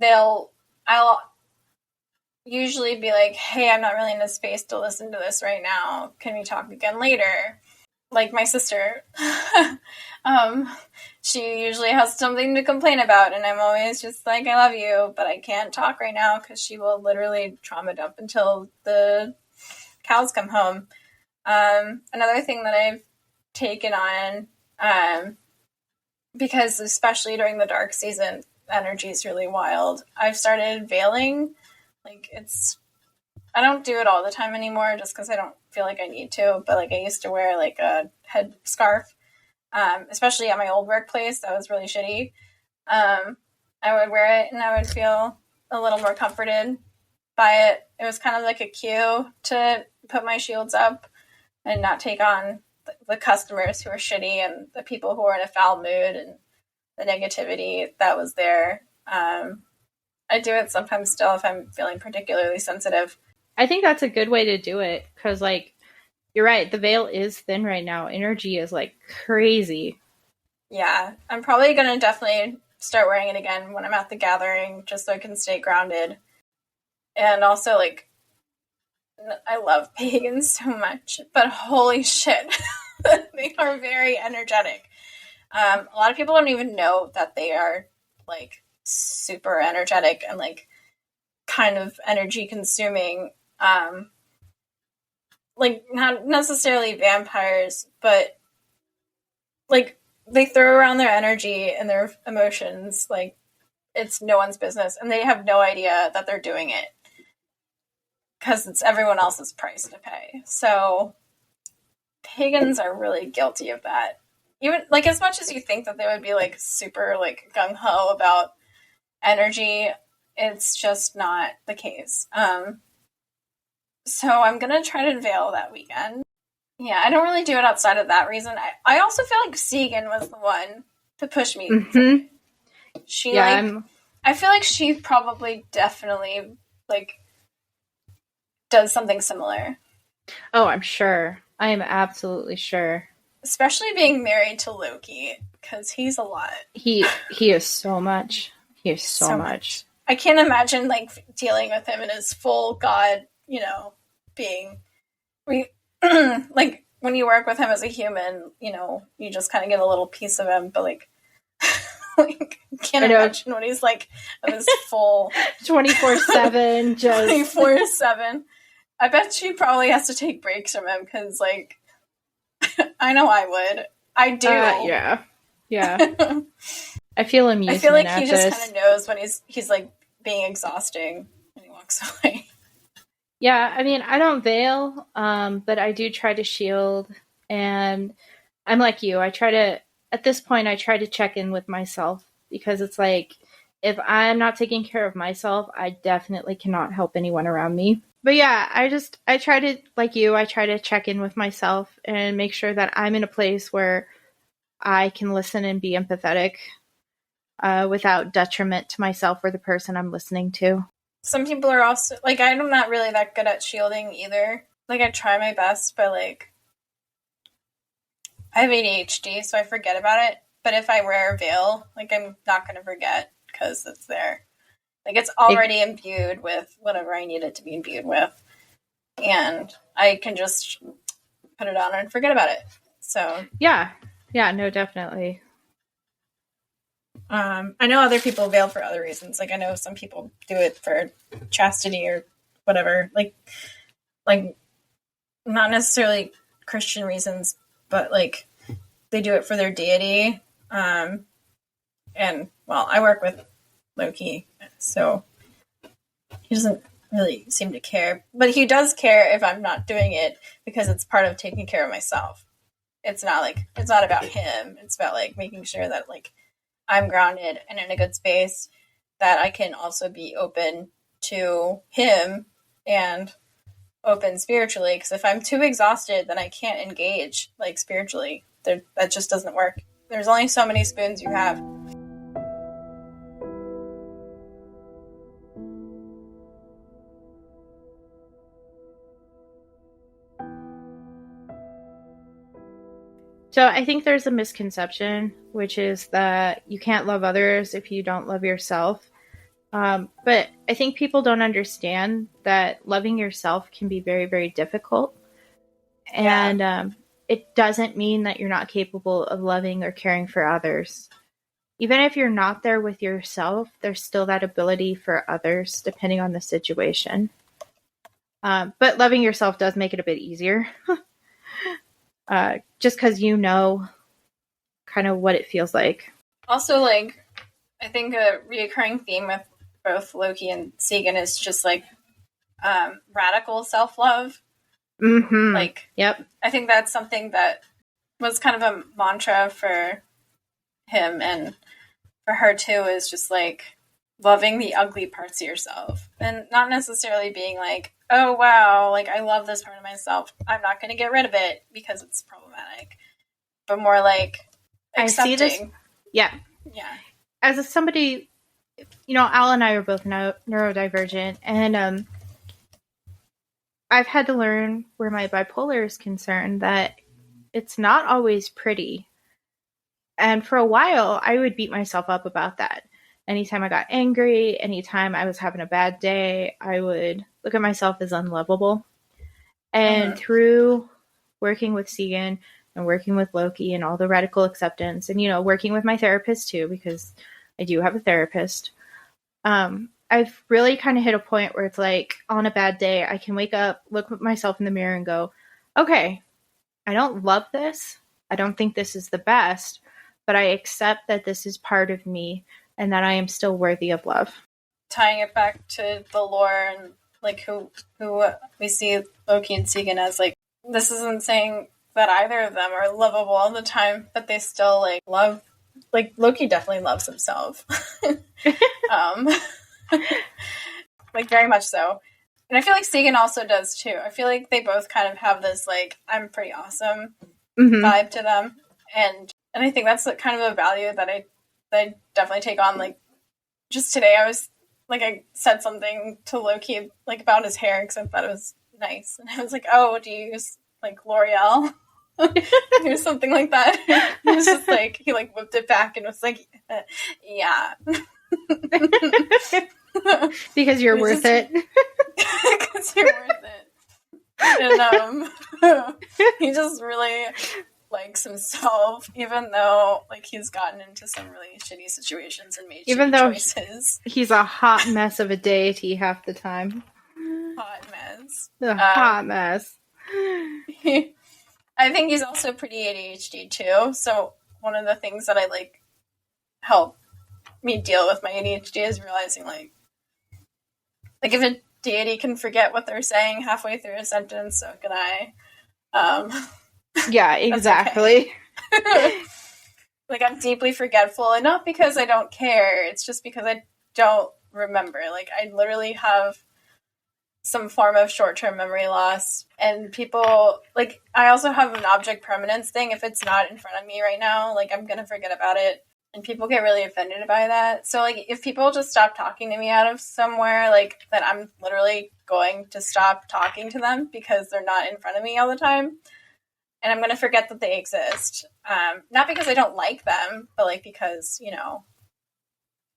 I'll usually be like, hey, I'm not really in a space to listen to this right now. Can we talk again later? Like my sister, she usually has something to complain about, and I'm always just like, I love you, but I can't talk right now because she will literally trauma dump until the cows come home. Another thing that I've taken on, because especially during the dark season, energy is really wild. I've started veiling. Like I don't do it all the time anymore just because I don't feel like I need to, but like I used to wear like a head scarf, especially at my old workplace. That was really shitty. I would wear it and I would feel a little more comforted by it. It was kind of like a cue to put my shields up and not take on the customers who are shitty and the people who are in a foul mood and the negativity that was there. I do it sometimes still if I'm feeling particularly sensitive. I think that's a good way to do it because, like, you're right. The veil is thin right now. Energy is like crazy. Yeah, I'm probably going to definitely start wearing it again when I'm at the gathering just so I can stay grounded. And also, like, I love pagans so much, but holy shit, they are very energetic. A lot of people don't even know that they are, like, super energetic and, like, kind of energy consuming. Like, not necessarily vampires, but, like, they throw around their energy and their emotions like it's no one's business, and they have no idea that they're doing it because it's everyone else's price to pay. So pagans are really guilty of that. Even, like, as much as you think that they would be, like, super, like, gung-ho about energy, it's just not the case. So I'm going to try to veil that weekend. Yeah, I don't really do it outside of that reason. I also feel like Sigyn was the one to push me. Mm-hmm. She, I feel like she probably definitely, like, does something similar. Oh, I'm sure. I am absolutely sure. Especially being married to Loki, because he's a lot. He is so much. He is so much. I can't imagine, like, dealing with him in his full god, being... like, when you work with him as a human, you just kind of get a little piece of him, but, like, can't imagine what he's like of his full 24/7, just 24/7. I bet she probably has to take breaks from him because, like, I know I would. I do. Yeah. I feel amusement. I feel like he just kind of knows when he's like being exhausting and he walks away. Yeah, I mean, I don't veil, but I do try to shield, and I'm like you. At this point, I try to check in with myself because it's like, if I'm not taking care of myself, I definitely cannot help anyone around me. But yeah, I try to, like you, I try to check in with myself and make sure that I'm in a place where I can listen and be empathetic without detriment to myself or the person I'm listening to. Some people are also, like, I'm not really that good at shielding either. Like, I try my best, but, like, I have ADHD, so I forget about it. But if I wear a veil, like, I'm not going to forget because it's there. Like, it's already imbued with whatever I need it to be imbued with. And I can just put it on and forget about it. So. Yeah, no, definitely. I know other people veil for other reasons. Like, I know some people do it for chastity or whatever. Like not necessarily Christian reasons, but, like, they do it for their deity. And, well, I work with Loki, so he doesn't really seem to care. But he does care if I'm not doing it because it's part of taking care of myself. It's not about him. It's about, like, making sure that, like, I'm grounded and in a good space, that I can also be open to him and open spiritually. Because if I'm too exhausted, then I can't engage like spiritually. That just doesn't work. There's only so many spoons you have. So I think there's a misconception, which is that you can't love others if you don't love yourself. But I think people don't understand that loving yourself can be very, very difficult. And it doesn't mean that you're not capable of loving or caring for others. Even if you're not there with yourself, there's still that ability for others, depending on the situation. But loving yourself does make it a bit easier. Just because you know kind of what it feels like. Also, like, I think a reoccurring theme with both Loki and Sigyn is just like radical self-love. Mm-hmm. Like, yep. I think that's something that was kind of a mantra for him and for her too, is just like loving the ugly parts of yourself and not necessarily being like, oh wow, like I love this part of myself, I'm not going to get rid of it because it's problematic, but more like accepting. I see this, yeah. As somebody, Al and I are both neurodivergent, and I've had to learn where my bipolar is concerned that it's not always pretty. And for a while, I would beat myself up about that. Anytime I got angry, anytime I was having a bad day, I would look at myself as unlovable. And through working with Sigyn and working with Loki and all the radical acceptance and, working with my therapist too, because I do have a therapist, I've really kind of hit a point where it's like on a bad day, I can wake up, look at myself in the mirror and go, okay, I don't love this. I don't think this is the best, but I accept that this is part of me and that I am still worthy of love. Tying it back to the lore and like who we see Loki and Sigyn as, like, this isn't saying that either of them are lovable all the time, but they still like love, like Loki definitely loves himself. Like very much so. And I feel like Sigyn also does too. I feel like they both kind of have this like I'm pretty awesome vibe to them. And I think that's kind of a value that I definitely take on. Like just today I was like, I said something to Loki like about his hair because I thought it was nice. And I was like, oh, do you use like L'Oreal? Or something like that. He was just like, he like whipped it back and was like, yeah. Because you're worth it. Because you're worth it. And he just really likes himself, even though like he's gotten into some really shitty situations and made even shitty though choices. He's a hot mess of a deity half the time. Hot mess. Hot mess. I think he's also pretty ADHD too. So one of the things that I like help me deal with my ADHD is realizing like if a deity can forget what they're saying halfway through a sentence, so can I. Yeah, exactly. Okay. Like I'm deeply forgetful, and not because I don't care. It's just because I don't remember. Like I literally have some form of short-term memory loss, and people like I also have an object permanence thing. If it's not in front of me right now, like I'm gonna forget about it, and people get really offended by that. So like if people just stop talking to me out of somewhere, like that, I'm literally going to stop talking to them because they're not in front of me all the time, and I'm gonna forget that they exist. Not because I don't like them, but like because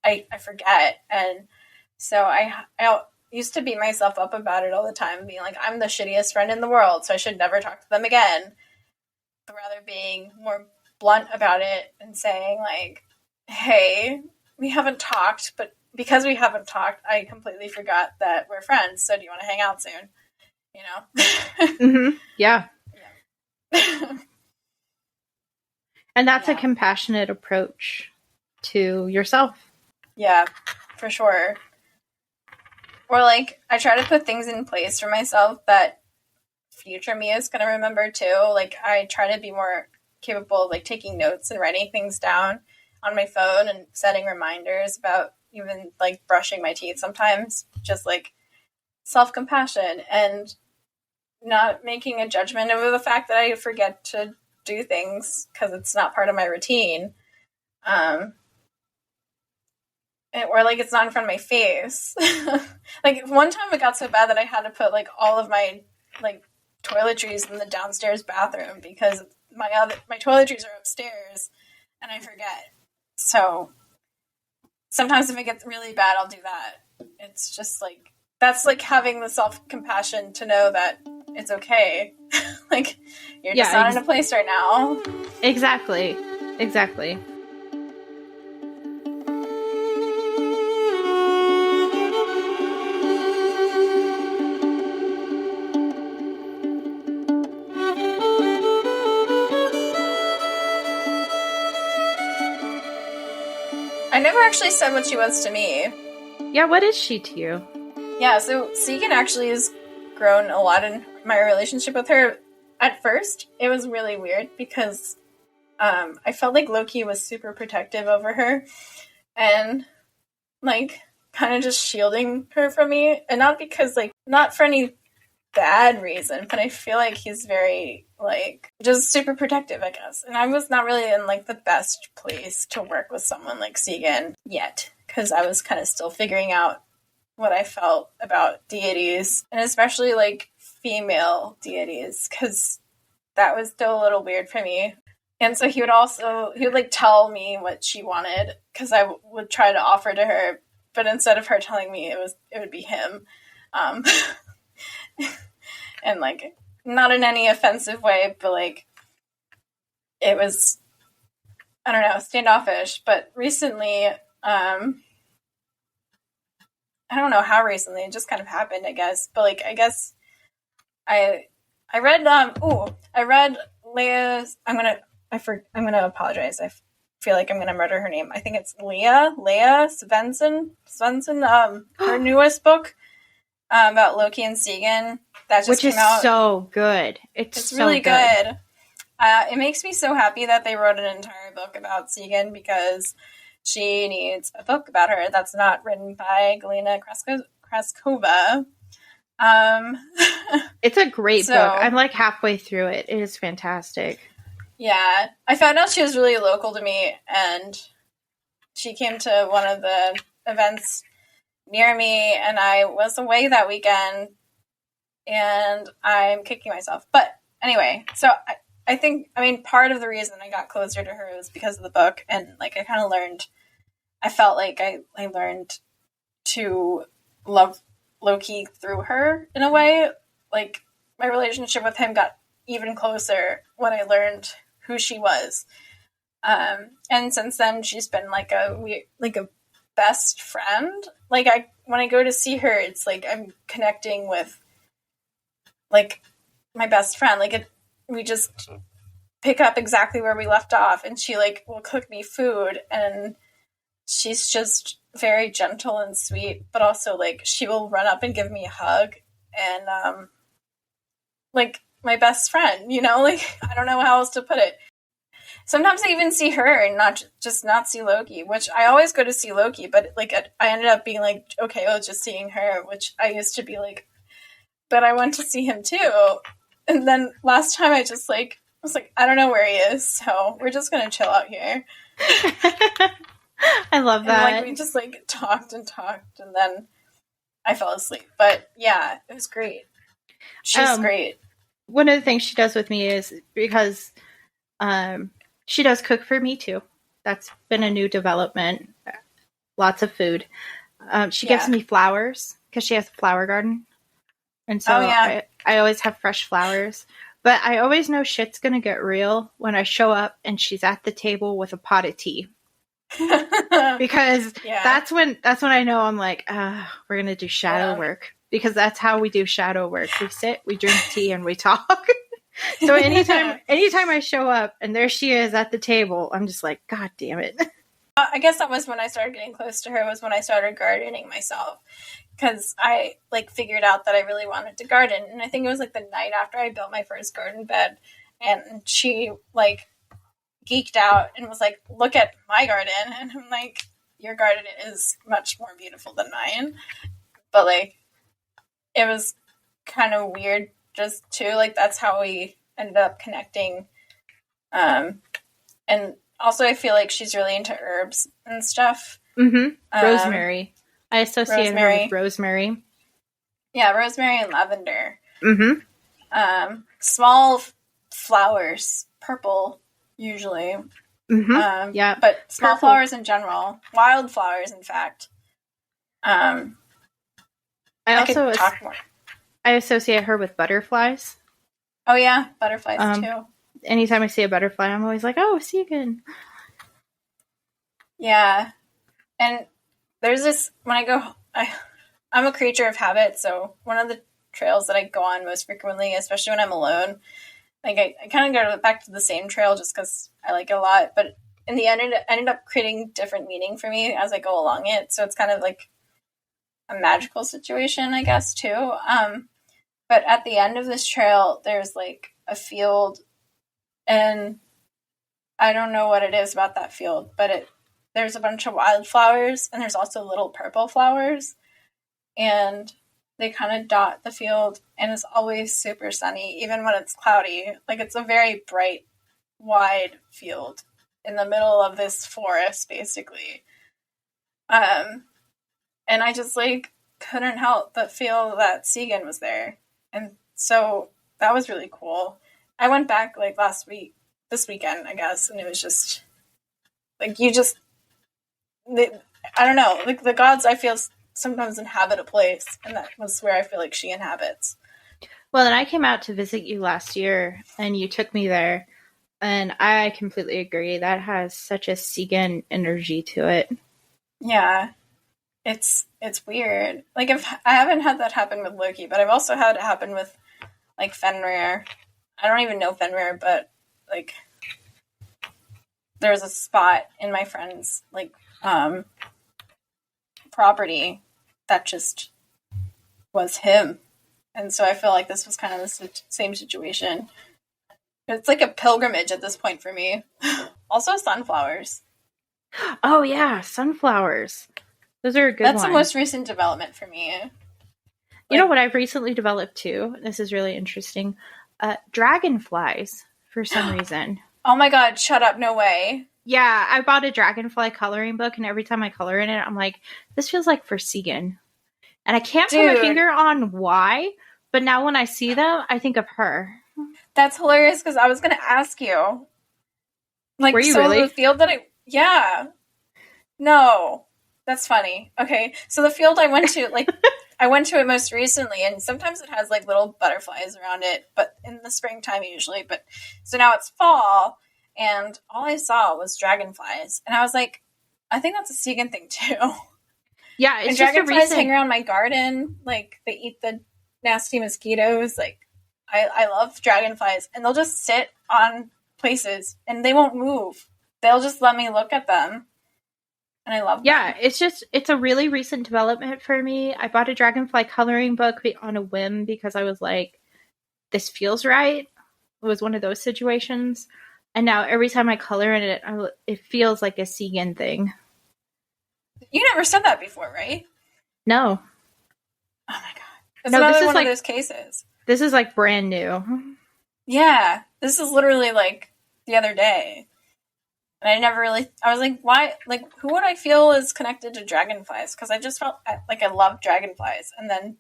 I forget, and so I used to beat myself up about it all the time, being like, I'm the shittiest friend in the world, so I should never talk to them again. But rather being more blunt about it and saying like, hey, we haven't talked, but because we haven't talked, I completely forgot that we're friends, so do you want to hang out soon? Mm-hmm. Yeah. And that's a compassionate approach to yourself. Yeah, for sure. Or like I try to put things in place for myself that future me is going to remember too. Like I try to be more capable of like taking notes and writing things down on my phone and setting reminders about even like brushing my teeth sometimes, just like self-compassion and not making a judgment over the fact that I forget to do things because it's not part of my routine. Or like it's not in front of my face. Like one time it got so bad that I had to put like all of my like toiletries in the downstairs bathroom because my toiletries are upstairs and I forget. So sometimes if it gets really bad, I'll do that. It's just like, that's like having the self-compassion to know that it's okay. Like you're just not in a place right now. Exactly. I never actually said what she was to me. Yeah, what is she to you? Yeah, so Sigyn actually has grown a lot in my relationship with her. At first, it was really weird because I felt like Loki was super protective over her and like kind of just shielding her from me. And not because like, not for any bad reason, but I feel like he's very like just super protective, I guess. And I was not really in like the best place to work with someone like Sigyn yet because I was kind of still figuring out what I felt about deities, and especially like female deities, because that was still a little weird for me. And so he would like tell me what she wanted because I would try to offer to her, but instead of her telling me, it would be him. And like not in any offensive way, but like it was, I don't know, standoffish. But recently, I don't know how recently, it just kind of happened, I guess. But like, I guess I read I read Leia's. I'm gonna apologize. I feel like I'm gonna murder her name. I think it's Leia Svensson. Her newest book about Loki and Sigyn that just came out. So good. It's so really good. It makes me so happy that they wrote an entire book about Sigyn because she needs a book about her that's not written by Galina Kraskova. It's a great book. I'm like halfway through it. It is fantastic. Yeah. I found out she was really local to me, and she came to one of the events near me, and I was away that weekend, and I'm kicking myself. But anyway, so I think, part of the reason I got closer to her was because of the book, and like I felt like I learned to love Loki through her in a way. Like my relationship with him got even closer when I learned who she was. And since then she's been like a best friend. Like when I go to see her, it's like I'm connecting with like my best friend. Like we just pick up exactly where we left off, and she like will cook me food, and she's just very gentle and sweet, but also like she will run up and give me a hug, and like my best friend, like I don't know how else to put it. Sometimes I even see her and not see Loki, which I always go to see Loki, but like I ended up being like, okay, well, just seeing her, which I used to be like, but I went to see him too. And then last time I was like, I don't know where he is, so we're just gonna chill out here. I love that. And, like, we just like talked, and then I fell asleep. But yeah, it was great. She's great. One of the things she does with me is because she does cook for me too. That's been a new development. Lots of food. She gives me flowers because she has a flower garden. And so I always have fresh flowers. But I always know shit's going to get real when I show up and she's at the table with a pot of tea. Because that's when I know I'm like, we're going to do shadow work. Because that's how we do shadow work. We sit, we drink tea, and we talk. So anytime I show up and there she is at the table, I'm just like, God damn it. I guess that was when I started getting close to her, was when I started gardening myself. Because I like figured out that I really wanted to garden. And I think it was like the night after I built my first garden bed. And she like geeked out and was like, look at my garden. And I'm like, your garden is much more beautiful than mine. But, like, it was kind of weird just too. Like, that's how we ended up connecting. And also, I feel like she's really into herbs and stuff. Rosemary. I associate her with rosemary. Yeah, rosemary and lavender. Mm-hmm. Small flowers, purple usually. Mm-hmm. Yeah, but small purple. flowers in general, wild flowers, in fact. I associate her with butterflies. Oh yeah, butterflies too. Anytime I see a butterfly, I'm always like, oh, Sigyn. Yeah, and there's this when I go. I'm a creature of habit, so one of the trails that I go on most frequently, especially when I'm alone, like I kind of go back to the same trail just because I like it a lot. But in the end, it ended up creating different meaning for me as I go along it. So it's kind of like a magical situation, I guess, too. But at the end of this trail, there's like a field, and I don't know what it is about that field, but there's a bunch of wildflowers, and there's also little purple flowers, and they kind of dot the field, and it's always super sunny, even when it's cloudy. Like, it's a very bright, wide field in the middle of this forest, basically. And I just, like, couldn't help but feel that Sigyn was there. And so that was really cool. I went back, like, this weekend, I guess, and it was just, like, I don't know, like, the gods, I feel, sometimes inhabit a place, and that was where I feel like she inhabits. Well, and I came out to visit you last year, and you took me there, and I completely agree. That has such a Sigyn energy to it. Yeah. It's weird. Like, I haven't had that happen with Loki, but I've also had it happen with, like, Fenrir. I don't even know Fenrir, but, like, there's a spot in my friend's, like, property that just was him. And so I feel like this was kind of the same situation. It's like a pilgrimage at this point for me. Also, sunflowers. Oh, yeah, sunflowers. Those are a good That's one. the most recent development for me. You know what I've recently developed too? This is really interesting. Dragonflies, for some reason. Oh my god, shut up, no way. Yeah, I bought a dragonfly coloring book, and every time I color in it, I'm like, this feels like for Sigyn. And I can't put my finger on why, but now when I see them, I think of her. That's hilarious, because I was going to ask you. Like, were you so really? The field that yeah. No. That's funny. Okay, so the field I went to, like, I went to it most recently, and sometimes it has, like, little butterflies around it, but in the springtime usually. But so now it's fall, and all I saw was dragonflies, and I was like, I think that's a Sigyn thing too. Yeah, it's and just dragonflies hang around my garden, like, they eat the nasty mosquitoes. Like, I love dragonflies, and they'll just sit on places, and they won't move. They'll just let me look at them. And I love them. Yeah, it's a really recent development for me. I bought a dragonfly coloring book on a whim because I was like, this feels right. It was one of those situations. And now every time I color in it, it feels like a Sigyn thing. You never said that before, right? No. Oh my god. It's another one of those cases. This is like brand new. Yeah. This is literally like the other day. And I was like, why, like, who would I feel is connected to dragonflies? Because I just felt like I loved dragonflies. And then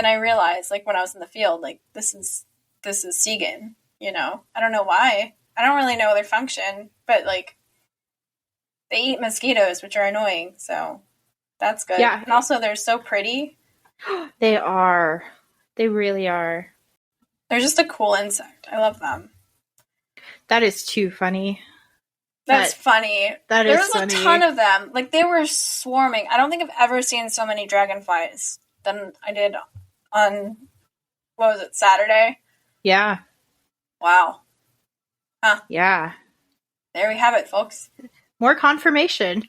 I realized, like, when I was in the field, like, this is Sigyn, you know? I don't know why. I don't really know their function, but, like, they eat mosquitoes, which are annoying, so that's good. Yeah. And also, they're so pretty. They are. They really are. They're just a cool insect. I love them. That is too funny. That's funny. There was a ton of them. Like, they were swarming. I don't think I've ever seen so many dragonflies than I did on, what was it, Saturday? Yeah. Wow. Huh. Yeah. There we have it, folks. More confirmation.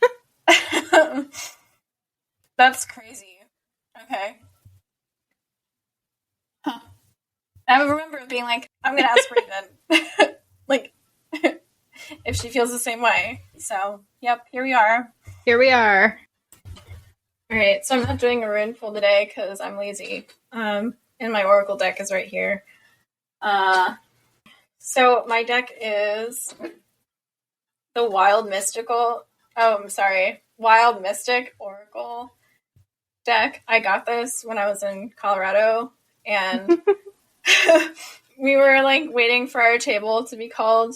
That's crazy. Okay. Huh. I remember being like, I'm going to ask Heathen. Like, if she feels the same way. So, yep, here we are. Here we are. All right, so I'm not doing a rune pool today because I'm lazy. And my oracle deck is right here. So my deck is the Wild Mystic Oracle deck. I got this when I was in Colorado, and we were like waiting for our table to be called,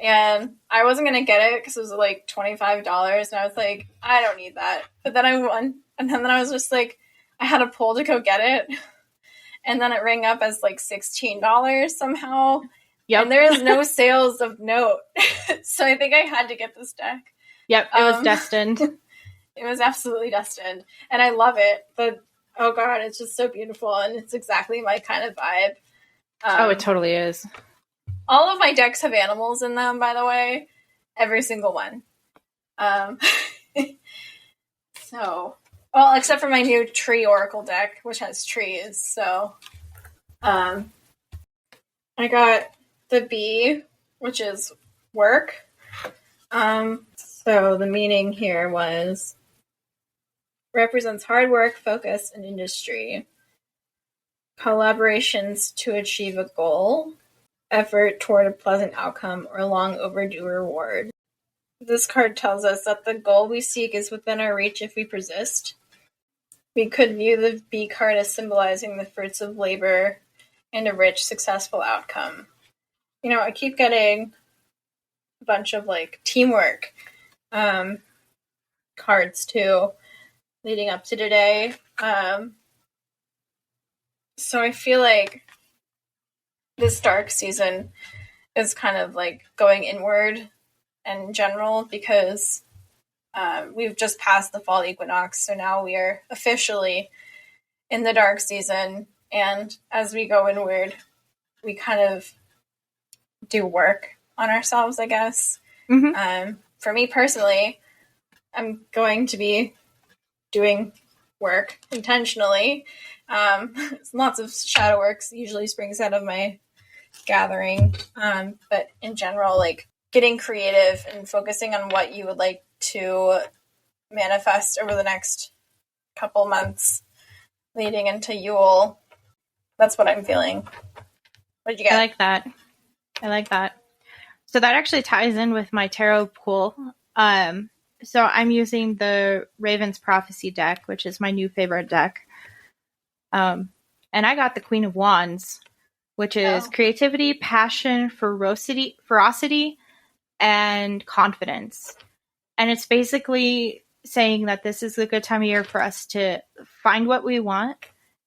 and I wasn't gonna get it because it was like $25, and I was like, I don't need that. But then I won, and then I was just like, I had a pull to go get it, and then it rang up as like $16 somehow. Yep. And there is no sales of note, so I think I had to get this deck. Yep, it was destined. It was absolutely destined, and I love it. But oh god, it's just so beautiful, and it's exactly my kind of vibe. It totally is. All of my decks have animals in them, by the way. Every single one. So, well, except for my new tree oracle deck, which has trees. So, I got the bee, which is work. So the meaning here represents hard work, focus, and industry. Collaborations to achieve a goal. Effort toward a pleasant outcome or long overdue reward. This card tells us that the goal we seek is within our reach if we persist. We could view the bee card as symbolizing the fruits of labor and a rich, successful outcome. You know, I keep getting a bunch of like teamwork cards too, leading up to today. So I feel like this dark season is kind of like going inward in general because we've just passed the fall equinox, so now we are officially in the dark season, and as we go inward, we kind of do work on ourselves, I guess. Mm-hmm. For me personally, I'm going to be doing work intentionally. Lots of shadow works usually springs out of my gathering, but in general, like getting creative and focusing on what you would like to manifest over the next couple months leading into Yule. That's what I'm feeling. What did you get? I like that. So that actually ties in with my tarot pool. So I'm using the Raven's Prophecy deck, which is my new favorite deck. And I got the Queen of Wands, which is creativity, passion, ferocity, and confidence. And it's basically saying that this is a good time of year for us to find what we want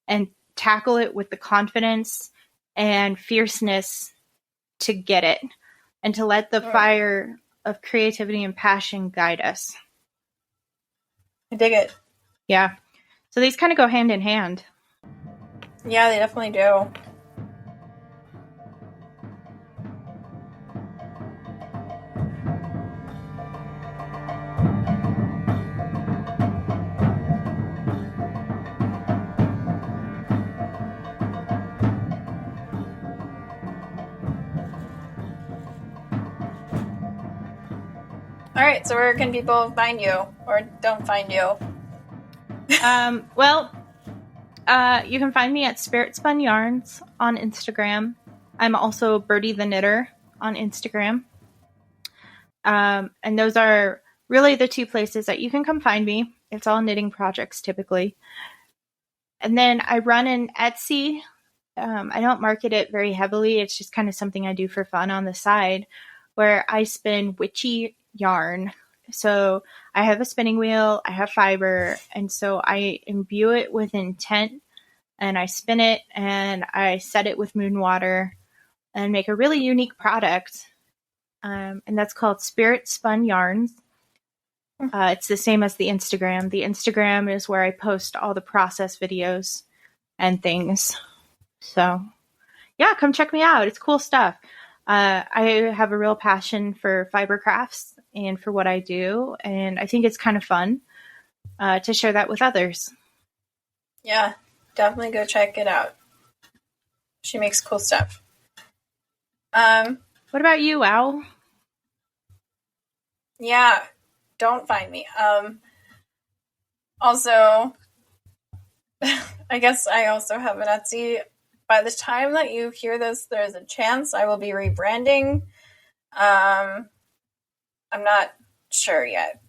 and tackle it with the confidence and fierceness to get it, and to let the fire of creativity and passion guide us. I dig it. Yeah. So these kind of go hand in hand. Yeah, they definitely do. All right, so where can people find you or don't find you? You can find me at Spirit Spun Yarns on Instagram. I'm also Birdie the Knitter on Instagram. And those are really the two places that you can come find me. It's all knitting projects typically. And then I run an Etsy. I don't market it very heavily. It's just kind of something I do for fun on the side, where I spin witchy yarn. So I have a spinning wheel, I have fiber, and so I imbue it with intent, and I spin it and I set it with moon water and make a really unique product. And that's called Spirit Spun Yarns. It's the same as the Instagram. The Instagram is where I post all the process videos and things. So yeah, come check me out. It's cool stuff. I have a real passion for fiber crafts and for what I do, and I think it's kind of fun to share that with others. Yeah, definitely go check it out. She makes cool stuff. What about you, Al? Yeah, don't find me. Also, I guess I also have an Etsy. By the time that you hear this, there's a chance I will be rebranding. I'm not sure yet,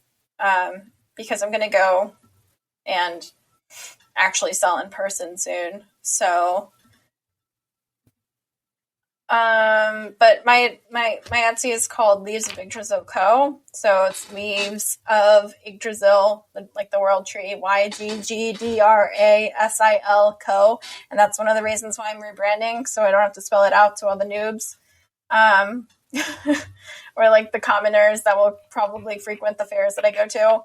because I'm going to go and actually sell in person soon. So, but my Etsy is called Leaves of Yggdrasil Co. So it's Leaves of Yggdrasil, like the world tree, YGGDRASIL Co. And that's one of the reasons why I'm rebranding, so I don't have to spell it out to all the noobs. Or like the commoners that will probably frequent the fairs that I go to.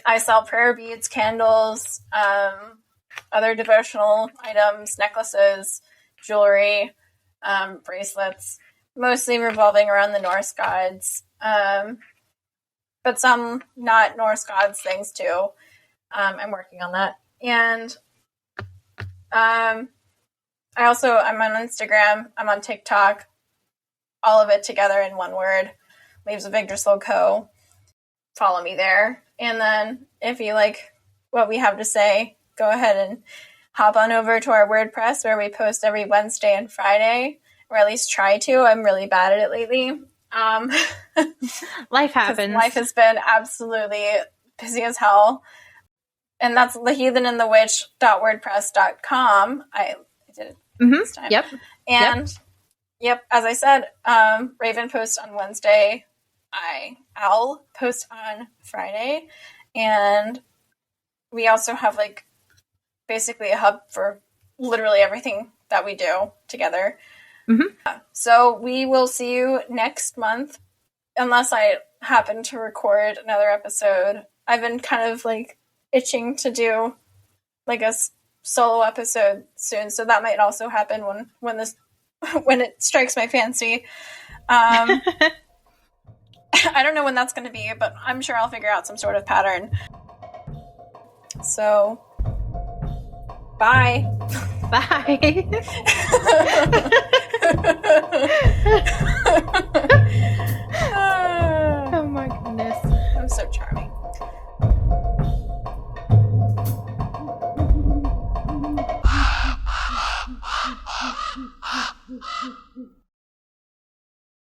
I sell prayer beads, candles, other devotional items, necklaces, jewelry, bracelets, mostly revolving around the Norse gods, but some not Norse gods things too. I'm working on that. And I'm on Instagram, I'm on TikTok, all of it together in one word, Leaves of Yggdrasil Co. Follow me there. And then if you like what we have to say, go ahead and hop on over to our WordPress, where we post every Wednesday and Friday, or at least try to. I'm really bad at it lately. Life happens. Life has been absolutely busy as hell. And that's theheathenandthewitch.wordpress.com. I did it this time. Yep. And yep, as I said, Raven posts on Wednesday. I'll post on Friday. And we also have like basically a hub for literally everything that we do together. So we will see you next month, unless I happen to record another episode. I've been kind of like itching to do like a solo episode soon, so that might also happen when it strikes my fancy. I don't know when that's going to be, but I'm sure I'll figure out some sort of pattern. So, bye. Bye.